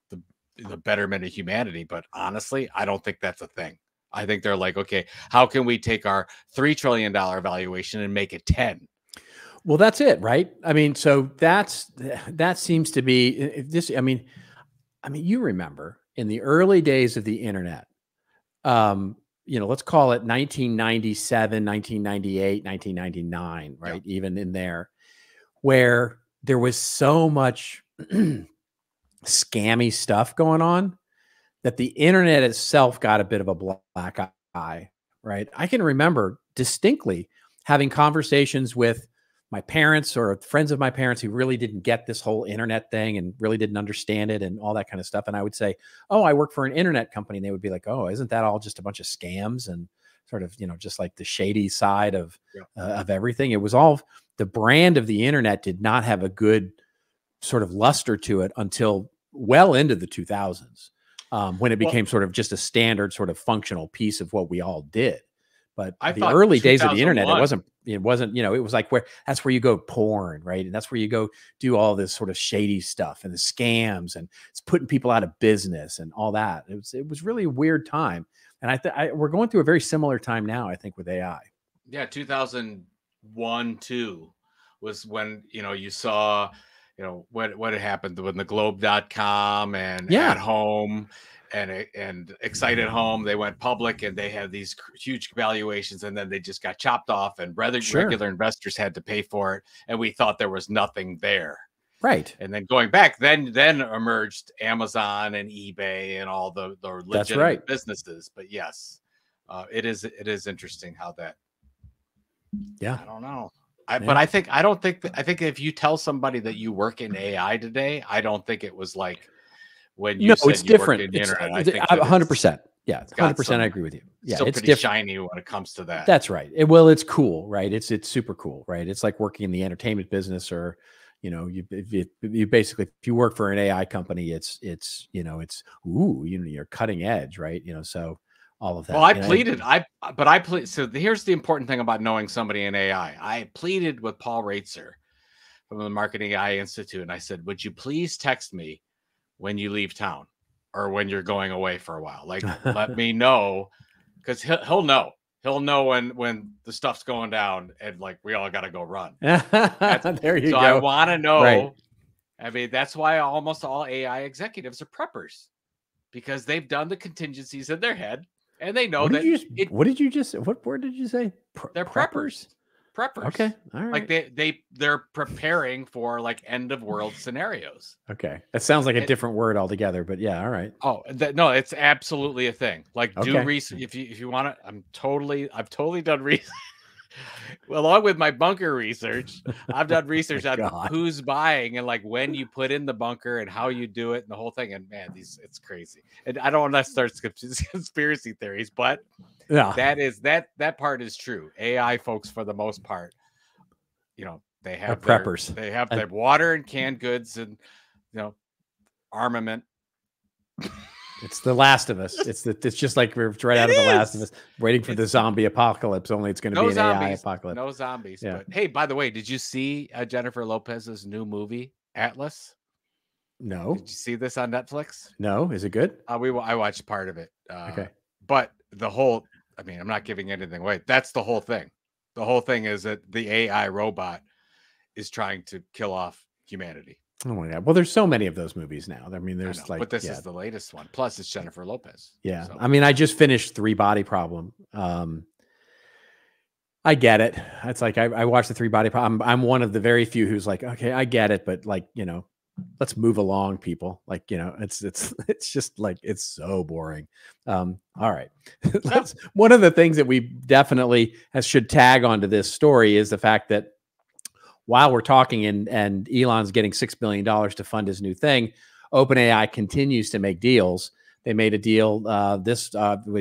the betterment of humanity. But honestly, I don't think that's a thing. I think they're like, okay, how can we take our $3 trillion valuation and make it 10? Well, that's it, right? I mean, so that seems to be this. I mean, you remember in the early days of the internet, let's call it 1997, 1998, 1999, right? Yeah. Even in there, where there was so much scammy stuff going on that the internet itself got a bit of a black eye, right? I can remember distinctly having conversations with my parents or friends of my parents who really didn't get this whole internet thing and really didn't understand it and all that kind of stuff. And I would say, oh, I work for an internet company. And they would be like, oh, isn't that all just a bunch of scams and sort of, just like the shady side of everything. It was all, the brand of the internet did not have a good sort of luster to it until well into the 2000s, when it became sort of just a standard sort of functional piece of what we all did. But the early days of the internet, it wasn't, it was like that's where you go porn, right? And that's where you go do all this sort of shady stuff and the scams, and it's putting people out of business and all that. It was really a weird time. And we're going through a very similar time now, I think, with AI. Yeah, 2001, 2 was when, you saw, what had happened when the globe.com and Yeah. At Home and Excited Home, they went public and they had these huge valuations, and then they just got chopped off, and regular investors had to pay for it. And we thought there was nothing there. Right. And then going back, then emerged Amazon and eBay and all the legitimate businesses. But yes, it is interesting how that. Yeah. I don't know. But I think if you tell somebody that you work in AI today, I don't think it was like when you said it's you different. Worked in the internet. I think 100%. Yeah, 100%. I agree with you. Yeah, still it's pretty shiny when it comes to that. That's right. It's cool, right? It's super cool, right? It's like working in the entertainment business, or you basically, if you work for an AI company, it's you're cutting edge, right? So all of that. Well, I pleaded. So here's the important thing about knowing somebody in AI. I pleaded with Paul Raitzer from the Marketing AI Institute, and I said, "Would you please text me when you leave town or when you're going away for a while? Like, let me know, because he'll know. He'll know when the stuff's going down, and like we all got to go run." There you go. I want to know. Right. I mean, that's why almost all AI executives are preppers, because they've done the contingencies in their head. And they know what did what word did you say? They're preppers. Okay. All right. Like they're preparing for like end of world scenarios. Okay. That sounds like a different word altogether, but yeah. All right. Oh, no, it's absolutely a thing. Like do research if you want to. I've totally done research. Along with my bunker research, I've done research on who's buying and like when you put in the bunker and how you do it and the whole thing. And man, it's crazy. And I don't want to start conspiracy theories, but yeah, that part is true. AI folks, for the most part, they have preppers. They have their water and canned goods and armament. It's The Last of Us. It's just like we're right out of The Last of Us, waiting for the zombie apocalypse. Only it's going to be an AI apocalypse. No zombies. Yeah. But hey, by the way, did you see Jennifer Lopez's new movie Atlas? No. Did you see this on Netflix? No. Is it good? I watched part of it. Okay. But the whole, I'm not giving anything away. That's the whole thing. The whole thing is that the AI robot is trying to kill off humanity. Oh my God. Well, there's so many of those movies now. There's but this is the latest one. Plus, it's Jennifer Lopez. Yeah. So. I just finished 3 Body Problem. I get it. It's like I watched the 3 Body Problem. I'm one of the very few who's like, okay, I get it, but like, let's move along, people. Like, it's just like, it's so boring. All right. One of the things that we definitely should tag onto this story is the fact that while we're talking and Elon's getting $6 billion to fund his new thing, OpenAI continues to make deals. They made a deal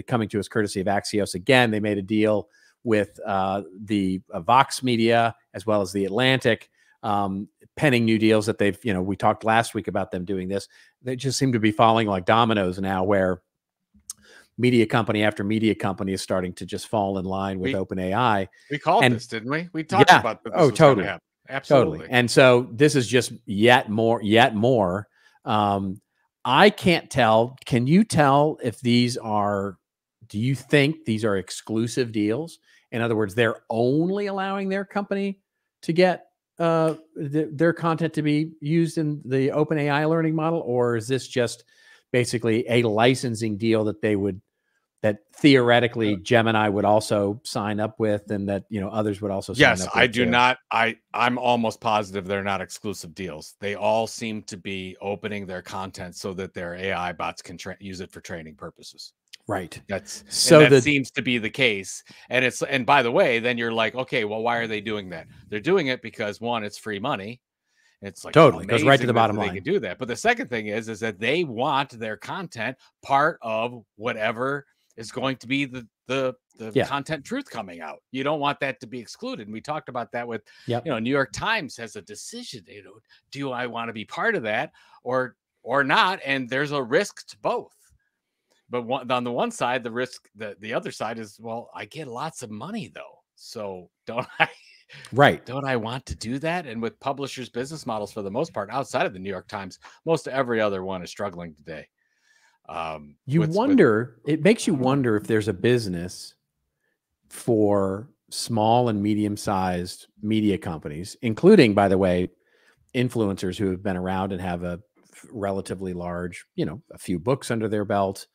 coming to us courtesy of Axios. Again, they made a deal with the Vox Media as well as the Atlantic, penning new deals that they've, we talked last week about them doing this. They just seem to be falling like dominoes now, where media company after media company is starting to just fall in line with OpenAI. We called this, didn't we? We talked about this. Oh, totally. Absolutely. Totally. And so this is just yet more. I can't tell. Can you tell if do you think these are exclusive deals? In other words, they're only allowing their company to get their content to be used in the OpenAI learning model? Or is this just basically a licensing deal that theoretically Gemini would also sign up with, and that others would also sign up with? Yes, I do not. I'm almost positive they're not exclusive deals. They all seem to be opening their content so that their AI bots can use it for training purposes. Right. That seems to be the case. And by the way, then you're like, okay, well, why are they doing that? They're doing it because, one, it's free money. It's like totally goes right to the bottom line. They can do that. But the second thing is that they want their content part of whatever is going to be the content truth coming out. You don't want that to be excluded. And we talked about that with, New York Times has a decision. Do I want to be part of that or not? And there's a risk to both. But on the one side, the risk, the other side is, well, I get lots of money though. So don't I? Right. Don't I want to do that? And with publishers' business models, for the most part, outside of the New York Times, most every other one is struggling today. You wonder, it makes you wonder if there's a business for small and medium-sized media companies, including, by the way, influencers who have been around and have a relatively large, a few books under their belt,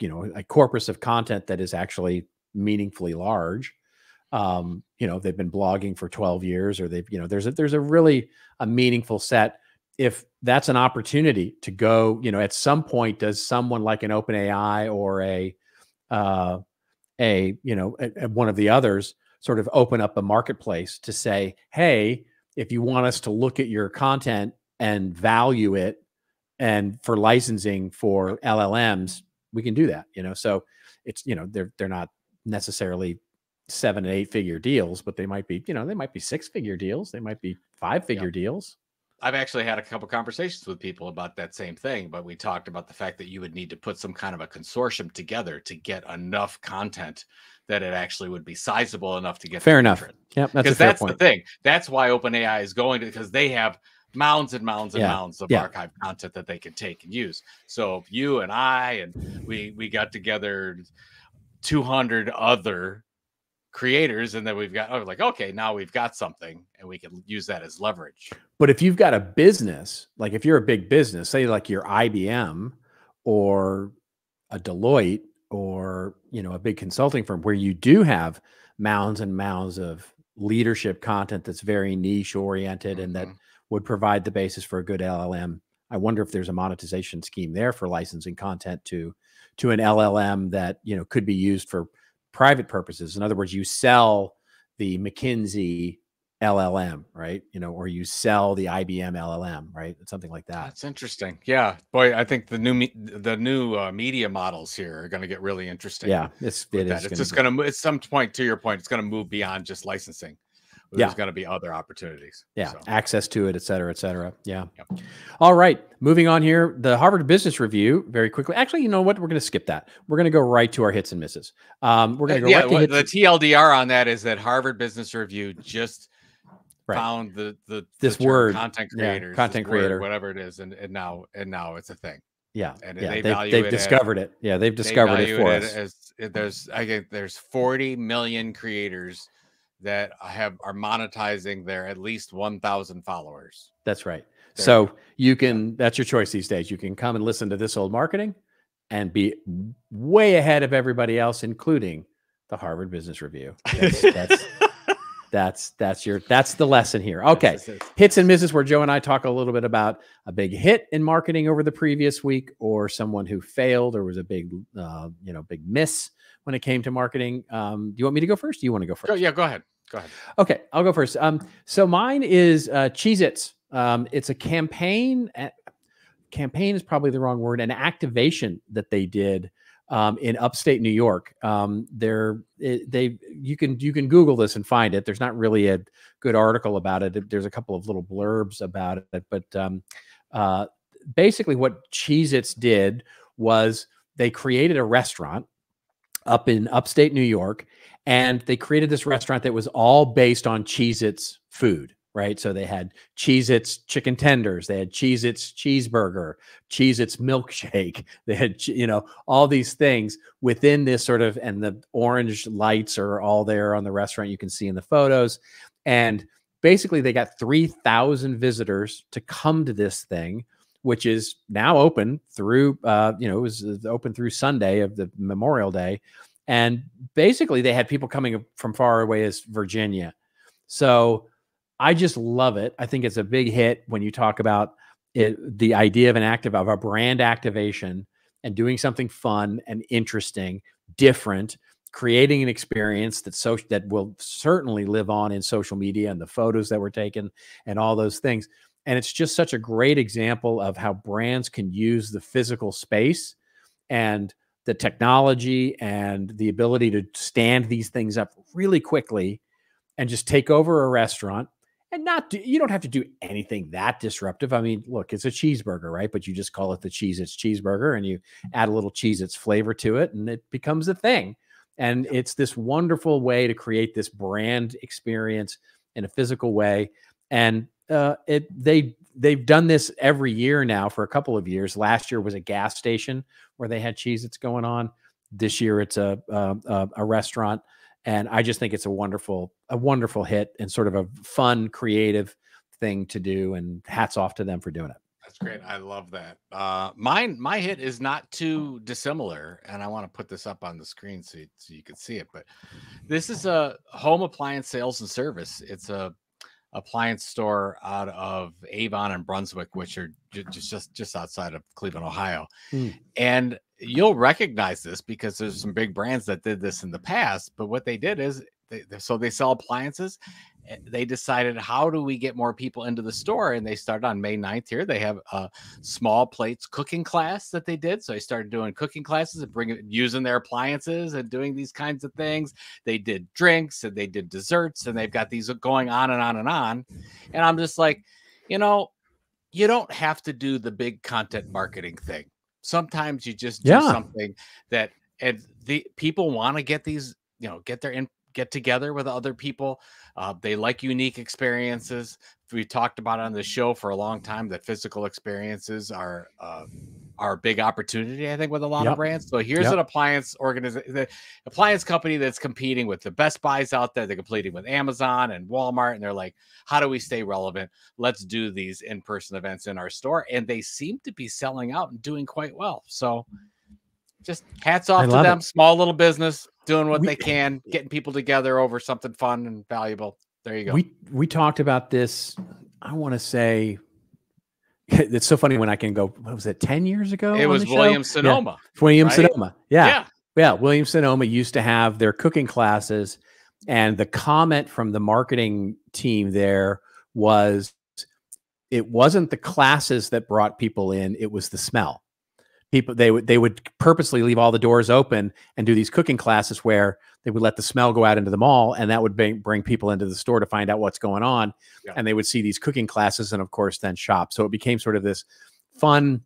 a corpus of content that is actually meaningfully large. They've been blogging for 12 years, or there's a really a meaningful set. If that's an opportunity to go, at some point, does someone like an OpenAI or one of the others sort of open up a marketplace to say, hey, if you want us to look at your content and value it, and for licensing for LLMs, we can do that. So it's, they're not necessarily 7- and 8-figure deals, but they might be, they might be 6-figure deals. They might be 5-figure deals. I've actually had a couple conversations with people about that same thing, but we talked about the fact that you would need to put some kind of a consortium together to get enough content that it actually would be sizable enough to get fair enough. Yeah, because that's the thing. That's why OpenAI is going to, because they have mounds and mounds and mounds of archive content that they can take and use. So if you and I and we got together 200 other creators, and then we've got okay, now we've got something and we can use that as leverage. But if you've got a business, like if you're a big business, say like your IBM or a Deloitte or a big consulting firm where you do have mounds and mounds of leadership content that's very niche oriented and that would provide the basis for a good LLM. I wonder if there's a monetization scheme there for licensing content to an LLM that could be used for private purposes. In other words, you sell the McKinsey LLM, right? Or you sell the IBM LLM, right? Something like that. That's interesting. Yeah, boy, I think the new media models here are going to get really interesting. Yeah, it's just going to, at some point, to your point, it's going to move beyond just licensing. There's going to be other opportunities. Yeah, access to it, et cetera, et cetera. Yeah. Yep. All right, moving on here. The Harvard Business Review, very quickly. Actually, you know what? We're going to skip that. We're going to go right to our hits and misses. We're going to go right to the TLDR on that is that Harvard Business Review just found this word content creators, content creator, whatever it is, and now it's a thing. Yeah, and they've discovered it. Yeah, they've discovered it for us. There's 40 million creators that are monetizing their at least 1,000 followers. That's right. So you can, that's your choice these days. You can come and listen to This Old Marketing and be way ahead of everybody else, including the Harvard Business Review. That's the lesson here. Okay. Hits and misses, where Joe and I talk a little bit about a big hit in marketing over the previous week, or someone who failed or was a big miss when it came to marketing. Do you want me to go first? Do you want to go first? Yeah, go ahead. Go ahead. Okay, I'll go first. So mine is Cheez-Its. It's a campaign. Campaign is probably the wrong word. An activation that they did in upstate New York. You can Google this and find it. There's not really a good article about it. There's a couple of little blurbs about it, but basically what Cheez-Its did was they created a restaurant up in upstate New York, and they created this restaurant that was all based on Cheez-Its food, right? So they had Cheez-Its chicken tenders, they had Cheez-Its cheeseburger, Cheez-Its milkshake, they had, all these things within this sort of, and the orange lights are all there on the restaurant. You can see in the photos. And basically they got 3,000 visitors to come to this thing, which is now open through, it was open through Sunday of the Memorial Day. And basically they had people coming from far away as Virginia. So I just love it. I think it's a big hit when you talk about it, the idea of a brand activation and doing something fun and interesting, different, creating an experience that will certainly live on in social media and the photos that were taken and all those things. And it's just such a great example of how brands can use the physical space and the technology and the ability to stand these things up really quickly and just take over a restaurant and you don't have to do anything that disruptive. I mean, look, it's a cheeseburger, right? But you just call it the Cheez-Its cheeseburger and you add a little Cheez-Its flavor to it and it becomes a thing. And it's this wonderful way to create this brand experience in a physical way. And they they've done this every year now for a couple of years. Last year was a gas station where they had Cheez-Its going on. This year it's a restaurant, and I just think it's a wonderful hit and sort of a fun, creative thing to do. And hats off to them for doing it. That's great. I love that. My hit is not too dissimilar, and I want to put this up on the screen so you can see it. But this is a home appliance sales and service. It's a appliance store out of Avon and Brunswick, which are just outside of Cleveland, Ohio. And you'll recognize this because there's some big brands that did this in the past. But what they did is they sell appliances. They decided, how do we get more people into the store? And they started on May 9th here. They have a small plates cooking class that they did. So they started doing cooking classes and using their appliances and doing these kinds of things. They did drinks and they did desserts, and they've got these going on and on and on. And I'm just like, you don't have to do the big content marketing thing. Sometimes you just do something that, and the people want to get these, get together with other people. They like unique experiences. We talked about it on the show for a long time that physical experiences are a big opportunity, I think, with a lot of brands. So here's an appliance organization, the appliance company that's competing with the Best Buys out there. They're competing with Amazon and Walmart, and they're like, how do we stay relevant? Let's do these in-person events in our store. And they seem to be selling out and doing quite well. So just hats off to them. Small little business doing what they can, getting people together over something fun and valuable. There you go. We talked about this. I want to say it's so funny when I can go, what was it, 10 years ago? It was Williams-Sonoma. Yeah. Williams-Sonoma. Yeah. Williams-Sonoma used to have their cooking classes, and the comment from the marketing team there was, it wasn't the classes that brought people in, it was the smell. People, they would purposely leave all the doors open and do these cooking classes where they would let the smell go out into the mall, and that would bring people into the store to find out what's going on. And they would see these cooking classes and, of course, then shop. So it became sort of this fun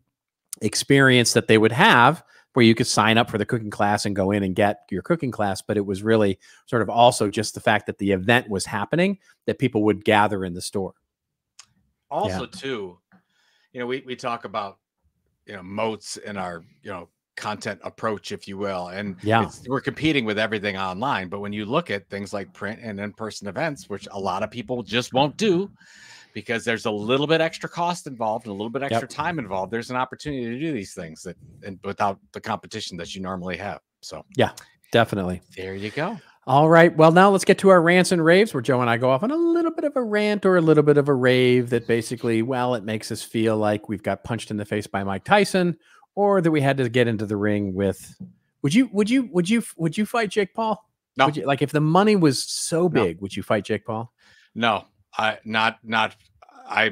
experience that they would have where you could sign up for the cooking class and go in and get your cooking class. But it was really sort of also just the fact that the event was happening, that people would gather in the store. Also, too, we talk about, moats in our, content approach, if you will. And we're competing with everything online. But when you look at things like print and in-person events, which a lot of people just won't do because there's a little bit extra cost involved and a little bit extra time involved, there's an opportunity to do these things and without the competition that you normally have. So yeah, definitely. There you go. All right. Well, now let's get to our rants and raves, where Joe and I go off on a little bit of a rant or a little bit of a rave that basically, well, it makes us feel like we've got punched in the face by Mike Tyson, or that we had to get into the ring with. Would you fight Jake Paul? No. Like, if the money was so big, would you fight Jake Paul? No, I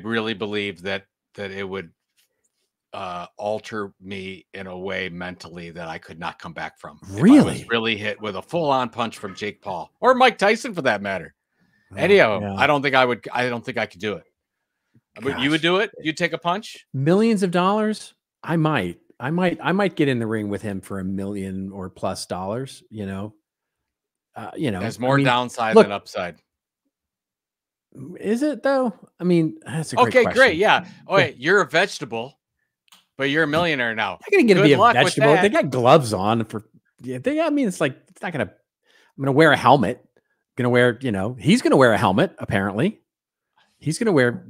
really believe that it would alter me in a way mentally that I could not come back from. Really? If I was really hit with a full-on punch from Jake Paul or Mike Tyson, for that matter. Any of them. I don't think I could do it. But you would do it? You'd take a punch? Millions of dollars? I might get in the ring with him for $1 million or plus dollars. There's more downside than upside. Is it though? I mean, that's a great question. Great. Yeah. Oh, wait, you're a vegetable, but you're a millionaire now. I'm gonna be a vegetable. They got gloves on for. I mean, it's like, it's not gonna. I'm gonna wear a helmet. Gonna wear. He's gonna wear a helmet. Apparently, he's gonna wear.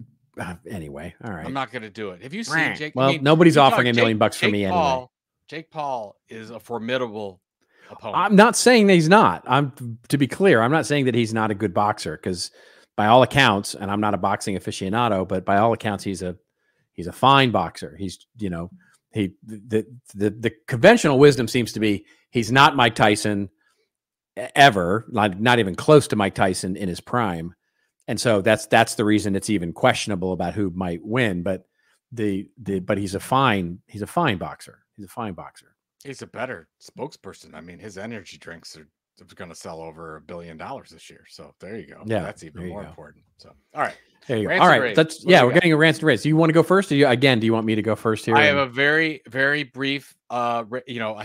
Anyway, all right. I'm not gonna do it. Have you seen Jake? Well, nobody's offering $1 million for me anyway. Jake Paul is a formidable opponent. I'm not saying that he's not. To be clear, I'm not saying that he's not a good boxer, because by all accounts, and I'm not a boxing aficionado, but by all accounts, he's a fine boxer. He's, the conventional wisdom seems to be he's not Mike Tyson ever, not even close to Mike Tyson in his prime. And so that's the reason it's even questionable about who might win. But but he's a fine boxer. He's a fine boxer. He's a better spokesperson. I mean, his energy drinks are going to sell over $1 billion this year. So there you go. Yeah, that's even more important. So, all right. There you go. All right. We're getting a rants and raves. Do you want to go first? Or do you want me to go first here? I have a very, very brief, I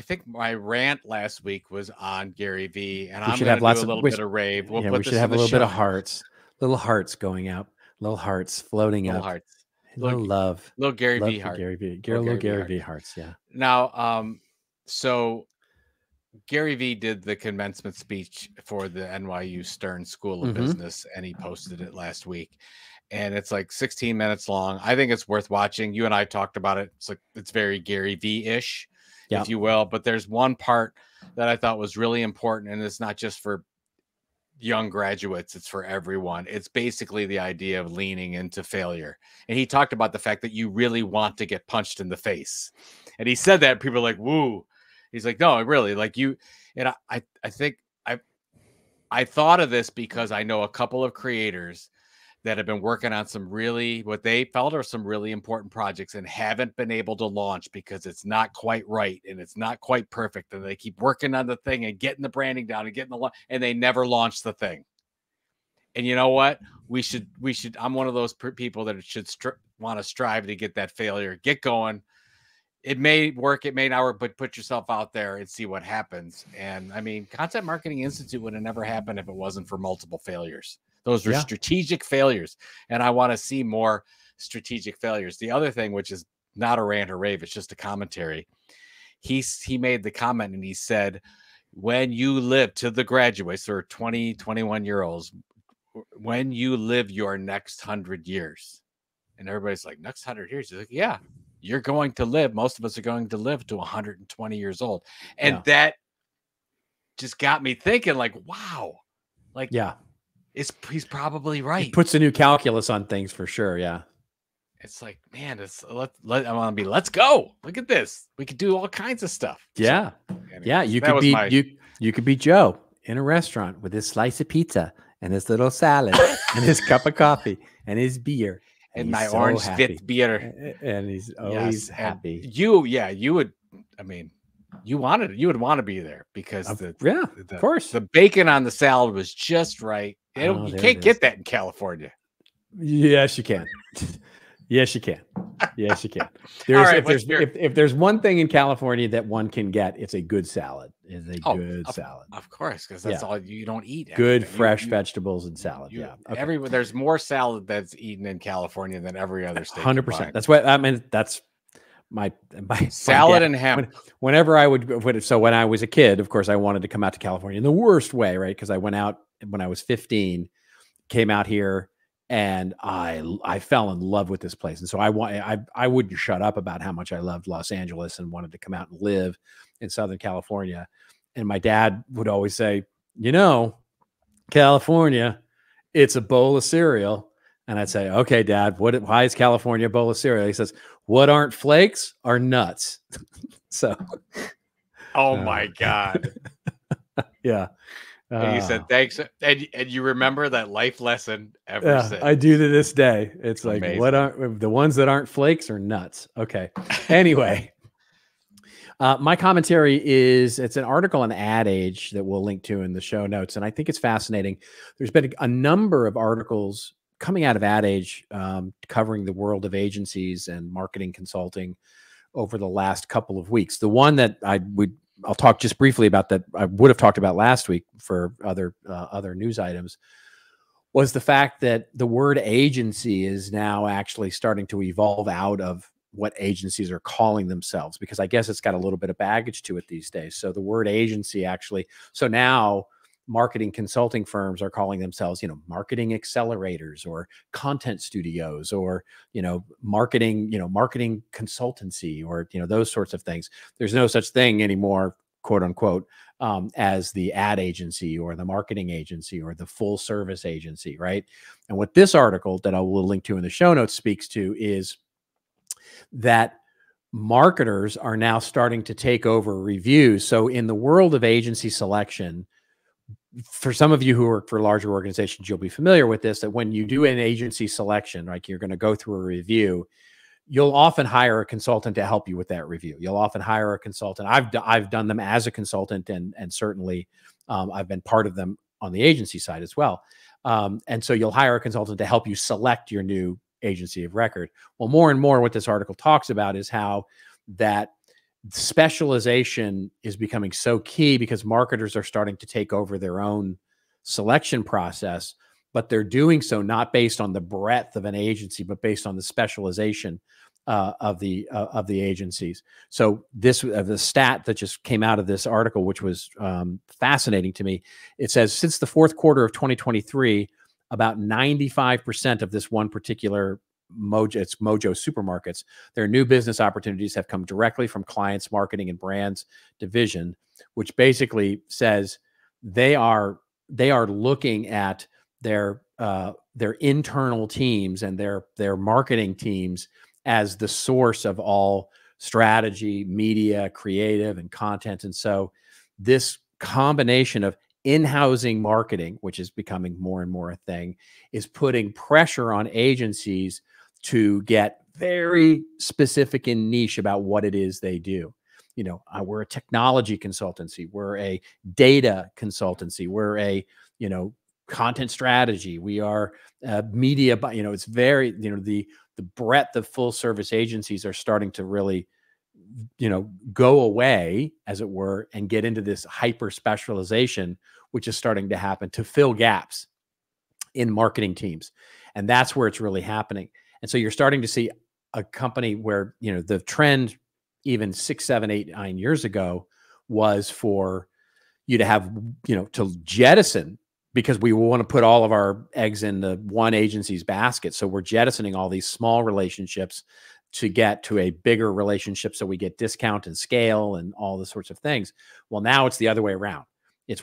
think my rant last week was on GaryVee, and I'm going to do a little bit of rave. We should have a little bit of hearts, little hearts going out, little hearts floating up. Hearts. little love, little Gary love V for heart. Gary V, Little little Gary Gary V V hearts. Yeah. Now, so Gary Vee did the commencement speech for the NYU Stern School of Business, and he posted it last week. And it's like 16 minutes long. I think it's worth watching. You and I talked about it. It's very Gary Vee-ish, if you will. But there's one part that I thought was really important, and it's not just for young graduates, it's for everyone. It's basically the idea of leaning into failure. And he talked about the fact that you really want to get punched in the face. And he said that, people are like, woo. He's like, no, really, like you. And I think I thought of this because I know a couple of creators that have been working on some really, what they felt are some really important projects and haven't been able to launch because it's not quite right and it's not quite perfect. And they keep working on the thing and getting the branding down and getting and they never launch the thing. And you know what? We should, I'm one of those people that should want to strive to get that failure, get going. It may work, it may not work, but put yourself out there and see what happens. And I mean, Content Marketing Institute would have never happened if it wasn't for multiple failures. Those were strategic failures. And I want to see more strategic failures. The other thing, which is not a rant or rave, it's just a commentary. He made the comment and he said, when you live, to the graduates or 20, 21-year-olds, when you live your next 100 years. And everybody's like, next 100 years? He's like, yeah. You're going to live. Most of us are going to live to 120 years old. And that just got me thinking, like, wow. Like, he's probably right. It puts a new calculus on things for sure. Yeah. It's like, man, I want to be, let's go. Look at this. We could do all kinds of stuff. Yeah. So, anyways, yeah. You could be Joe in a restaurant with his slice of pizza and his little salad and his cup of coffee and his beer. And my orange fit beer, and he's always happy. You would. I mean, you would want to be there because of course, the bacon on the salad was just right. You can't get that in California. Yes, you can. Yes, you can. Yes, you can. If there's one thing in California that one can get, it's a good salad. It's a good salad. Of course, because that's all you don't eat. Good fresh vegetables and salad. There's more salad that's eaten in California than every other state. 100%. That's what I mean. That's my salad and hemp. Whenever I would, so when I was a kid, of course, I wanted to come out to California in the worst way, right? Because I went out when I was 15, came out here. And I fell in love with this place. And so I wouldn't shut up about how much I loved Los Angeles and wanted to come out and live in Southern California. And my dad would always say, you know, California, it's a bowl of cereal. And I'd say, okay, Dad, why is California a bowl of cereal? He says, what aren't flakes are nuts. So. Oh my God. Yeah. And you said thanks, and you remember that life lesson ever since. I do to this day. It's like, amazing. What aren't the ones that aren't flakes or nuts? Okay. Anyway, my commentary it's an article on Ad Age that we'll link to in the show notes, and I think it's fascinating. There's been a number of articles coming out of Ad Age covering the world of agencies and marketing consulting over the last couple of weeks. The one that I'll talk just briefly about that I would have talked about last week for other news items was the fact that the word agency is now actually starting to evolve out of what agencies are calling themselves, because I guess it's got a little bit of baggage to it these days. So the word agency so now marketing consulting firms are calling themselves, marketing accelerators or content studios or, marketing consultancy or, those sorts of things. There's no such thing anymore, quote unquote, as the ad agency or the marketing agency or the full service agency. Right. And what this article that I will link to in the show notes speaks to is that marketers are now starting to take over reviews. So in the world of agency selection, for some of you who work for larger organizations, you'll be familiar with this, that when you do an agency selection, like you're going to go through a review, you'll often hire a consultant to help you with that review. You'll often hire a consultant. I've done them as a consultant, and certainly I've been part of them on the agency side as well. And so you'll hire a consultant to help you select your new agency of record. Well, more and more what this article talks about is how that specialization is becoming so key because marketers are starting to take over their own selection process. but they're doing so not based on the breadth of an agency, but based on the specialization of the agencies. So this the stat that just came out of this article, which was fascinating to me, it says since the fourth quarter of 2023, about 95% of this one particular Mojo supermarkets, their new business opportunities have come directly from clients' marketing and brands division, which basically says they are looking at their internal teams and their marketing teams as the source of all strategy, media, creative, and content. And so this combination of in-housing marketing, which is becoming more and more a thing, is putting pressure on agencies to get very specific and niche about what it is they do. You know, we're a technology consultancy, we're a data consultancy, we're a, you know, content strategy, we are media, but, you know, it's very, you know, the breadth of full service agencies are starting to really, you know, go away, as it were, and get into this hyper specialization, which is starting to happen to fill gaps in marketing teams. And that's where it's really happening. And so you're starting to see a company where, you know, the trend even 6, 7, 8, 9 years ago was for you to have, you know, to jettison, because we want to put all of our eggs in the one agency's basket. So we're jettisoning all these small relationships to get to a bigger relationship, so we get discount and scale and all the sorts of things. Well, now it's the other way around.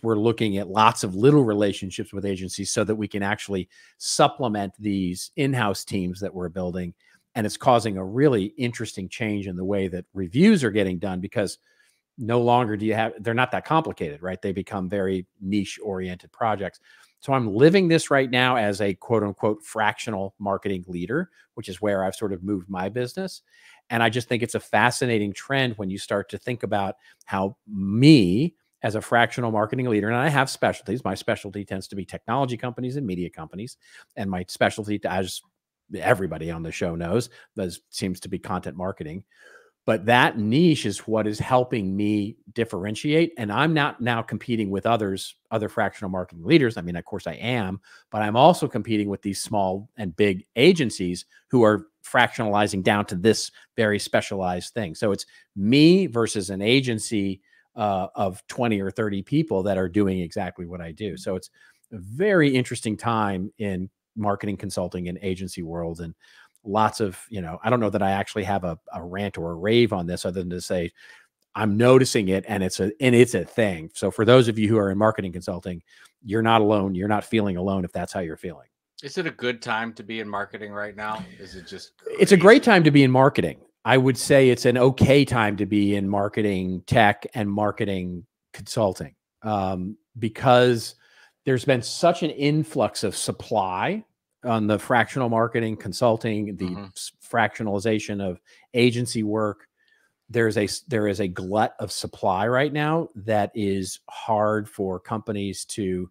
We're looking at lots of little relationships with agencies so that we can actually supplement these in-house teams that we're building. And it's causing a really interesting change in the way that reviews are getting done, because no longer they're not that complicated, right? They become very niche oriented projects. So I'm living this right now as a quote unquote fractional marketing leader, which is where I've sort of moved my business. And I just think it's a fascinating trend when you start to think about how me as a fractional marketing leader, and I have specialties. My specialty tends to be technology companies and media companies. And my specialty, as everybody on the show knows, seems to be content marketing. But that niche is what is helping me differentiate. And I'm not now competing with other fractional marketing leaders. I mean, of course I am, but I'm also competing with these small and big agencies who are fractionalizing down to this very specialized thing. So it's me versus an agency of 20 or 30 people that are doing exactly what I do. So it's a very interesting time in marketing consulting and agency world. And lots of, you know, I don't know that I actually have a rant or a rave on this, other than to say I'm noticing it, and it's a thing. So for those of you who are in marketing consulting, you're not alone. You're not feeling alone if that's how you're feeling. Is it a good time to be in marketing right now? Is it just crazy? It's a great time to be in marketing. I would say it's an okay time to be in marketing tech and marketing consulting, because there's been such an influx of supply on the fractional marketing consulting, the fractionalization of agency work. There is a glut of supply right now that is hard for companies to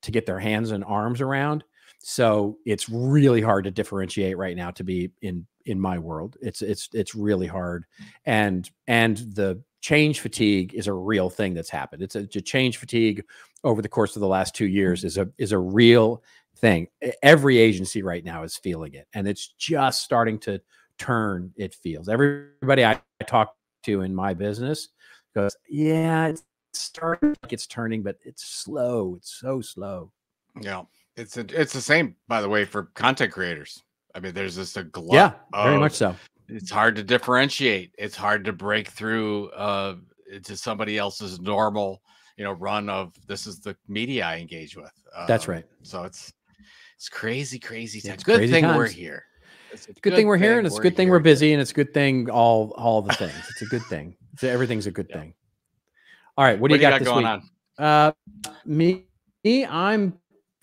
get their hands and arms around. So it's really hard to differentiate right now to be in my world. It's really hard. And the change fatigue is a real thing that's happened. It's a change fatigue over the course of the last 2 years is a real thing. Every agency right now is feeling it, and it's just starting to turn. It feels everybody I talk to in my business goes, yeah, it's starting, like it's turning, but it's slow. It's so slow. Yeah. It's the same, by the way, for content creators. I mean, there's just a glut. Yeah, very much so. It's hard to differentiate. It's hard to break through into somebody else's normal, you know, run of this is the media I engage with. That's right. So it's crazy time. It's good crazy thing times. we're here. It's a good thing we're here, and it's a good thing we're busy, and it's a good thing all the things. It's a good thing. Everything's a good thing. All right, what do you got this going week? on? Me, I'm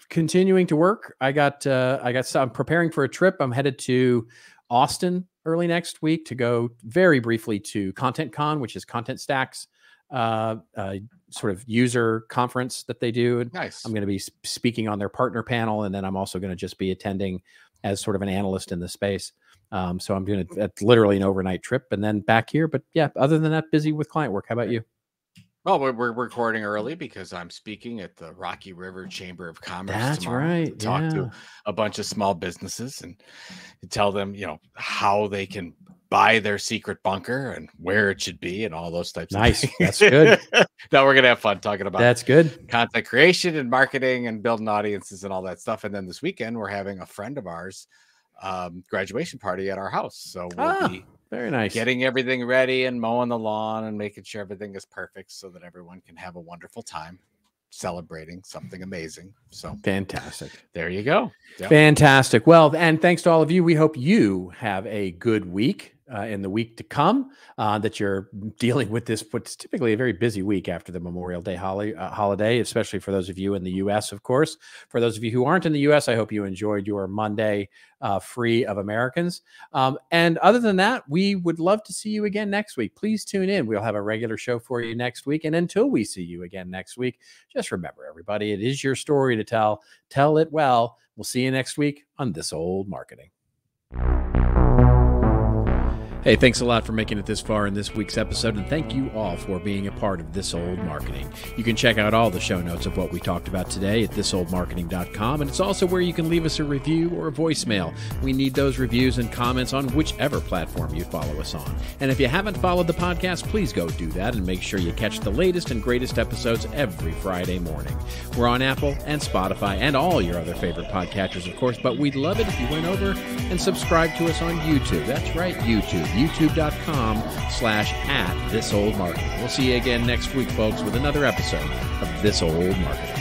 continuing to work. I'm preparing for a trip. I'm headed to Austin early next week to go very briefly to Content Con, which is Content Stack's sort of user conference that they do. Nice. I'm going to be speaking on their partner panel, and then I'm also going to just be attending as sort of an analyst in the space. So I'm doing literally an overnight trip and then back here. But yeah, other than that, busy with client work. How about you? Well, we're recording early because I'm speaking at the Rocky River Chamber of Commerce That's tomorrow right. to talk to a bunch of small businesses and tell them, how they can buy their secret bunker and where it should be and all those types of things. Nice. That's good. Now we're going to have fun talking about That's good. content creation and marketing and building audiences and all that stuff. And then this weekend, we're having a friend of ours graduation party at our house. So we'll be very nice. Getting everything ready and mowing the lawn and making sure everything is perfect so that everyone can have a wonderful time celebrating something amazing. So fantastic. There you go. Yep. Fantastic. Well, and thanks to all of you. We hope you have a good week in the week to come, that you're dealing with this, what's typically a very busy week after the Memorial Day holiday, especially for those of you in the U.S., of course. For those of you who aren't in the U.S., I hope you enjoyed your Monday free of Americans. And other than that, we would love to see you again next week. Please tune in. We'll have a regular show for you next week. And until we see you again next week, just remember, everybody, it is your story to tell. Tell it well. We'll see you next week on This Old Marketing. Hey, thanks a lot for making it this far in this week's episode, and thank you all for being a part of This Old Marketing. You can check out all the show notes of what we talked about today at thisoldmarketing.com, and it's also where you can leave us a review or a voicemail. We need those reviews and comments on whichever platform you follow us on. And if you haven't followed the podcast, please go do that and make sure you catch the latest and greatest episodes every Friday morning. We're on Apple and Spotify and all your other favorite podcatchers, of course, but we'd love it if you went over and subscribed to us on YouTube. That's right, YouTube. youtube.com/@thisoldmarketing. We'll see you again next week, folks, with another episode of This Old Marketing.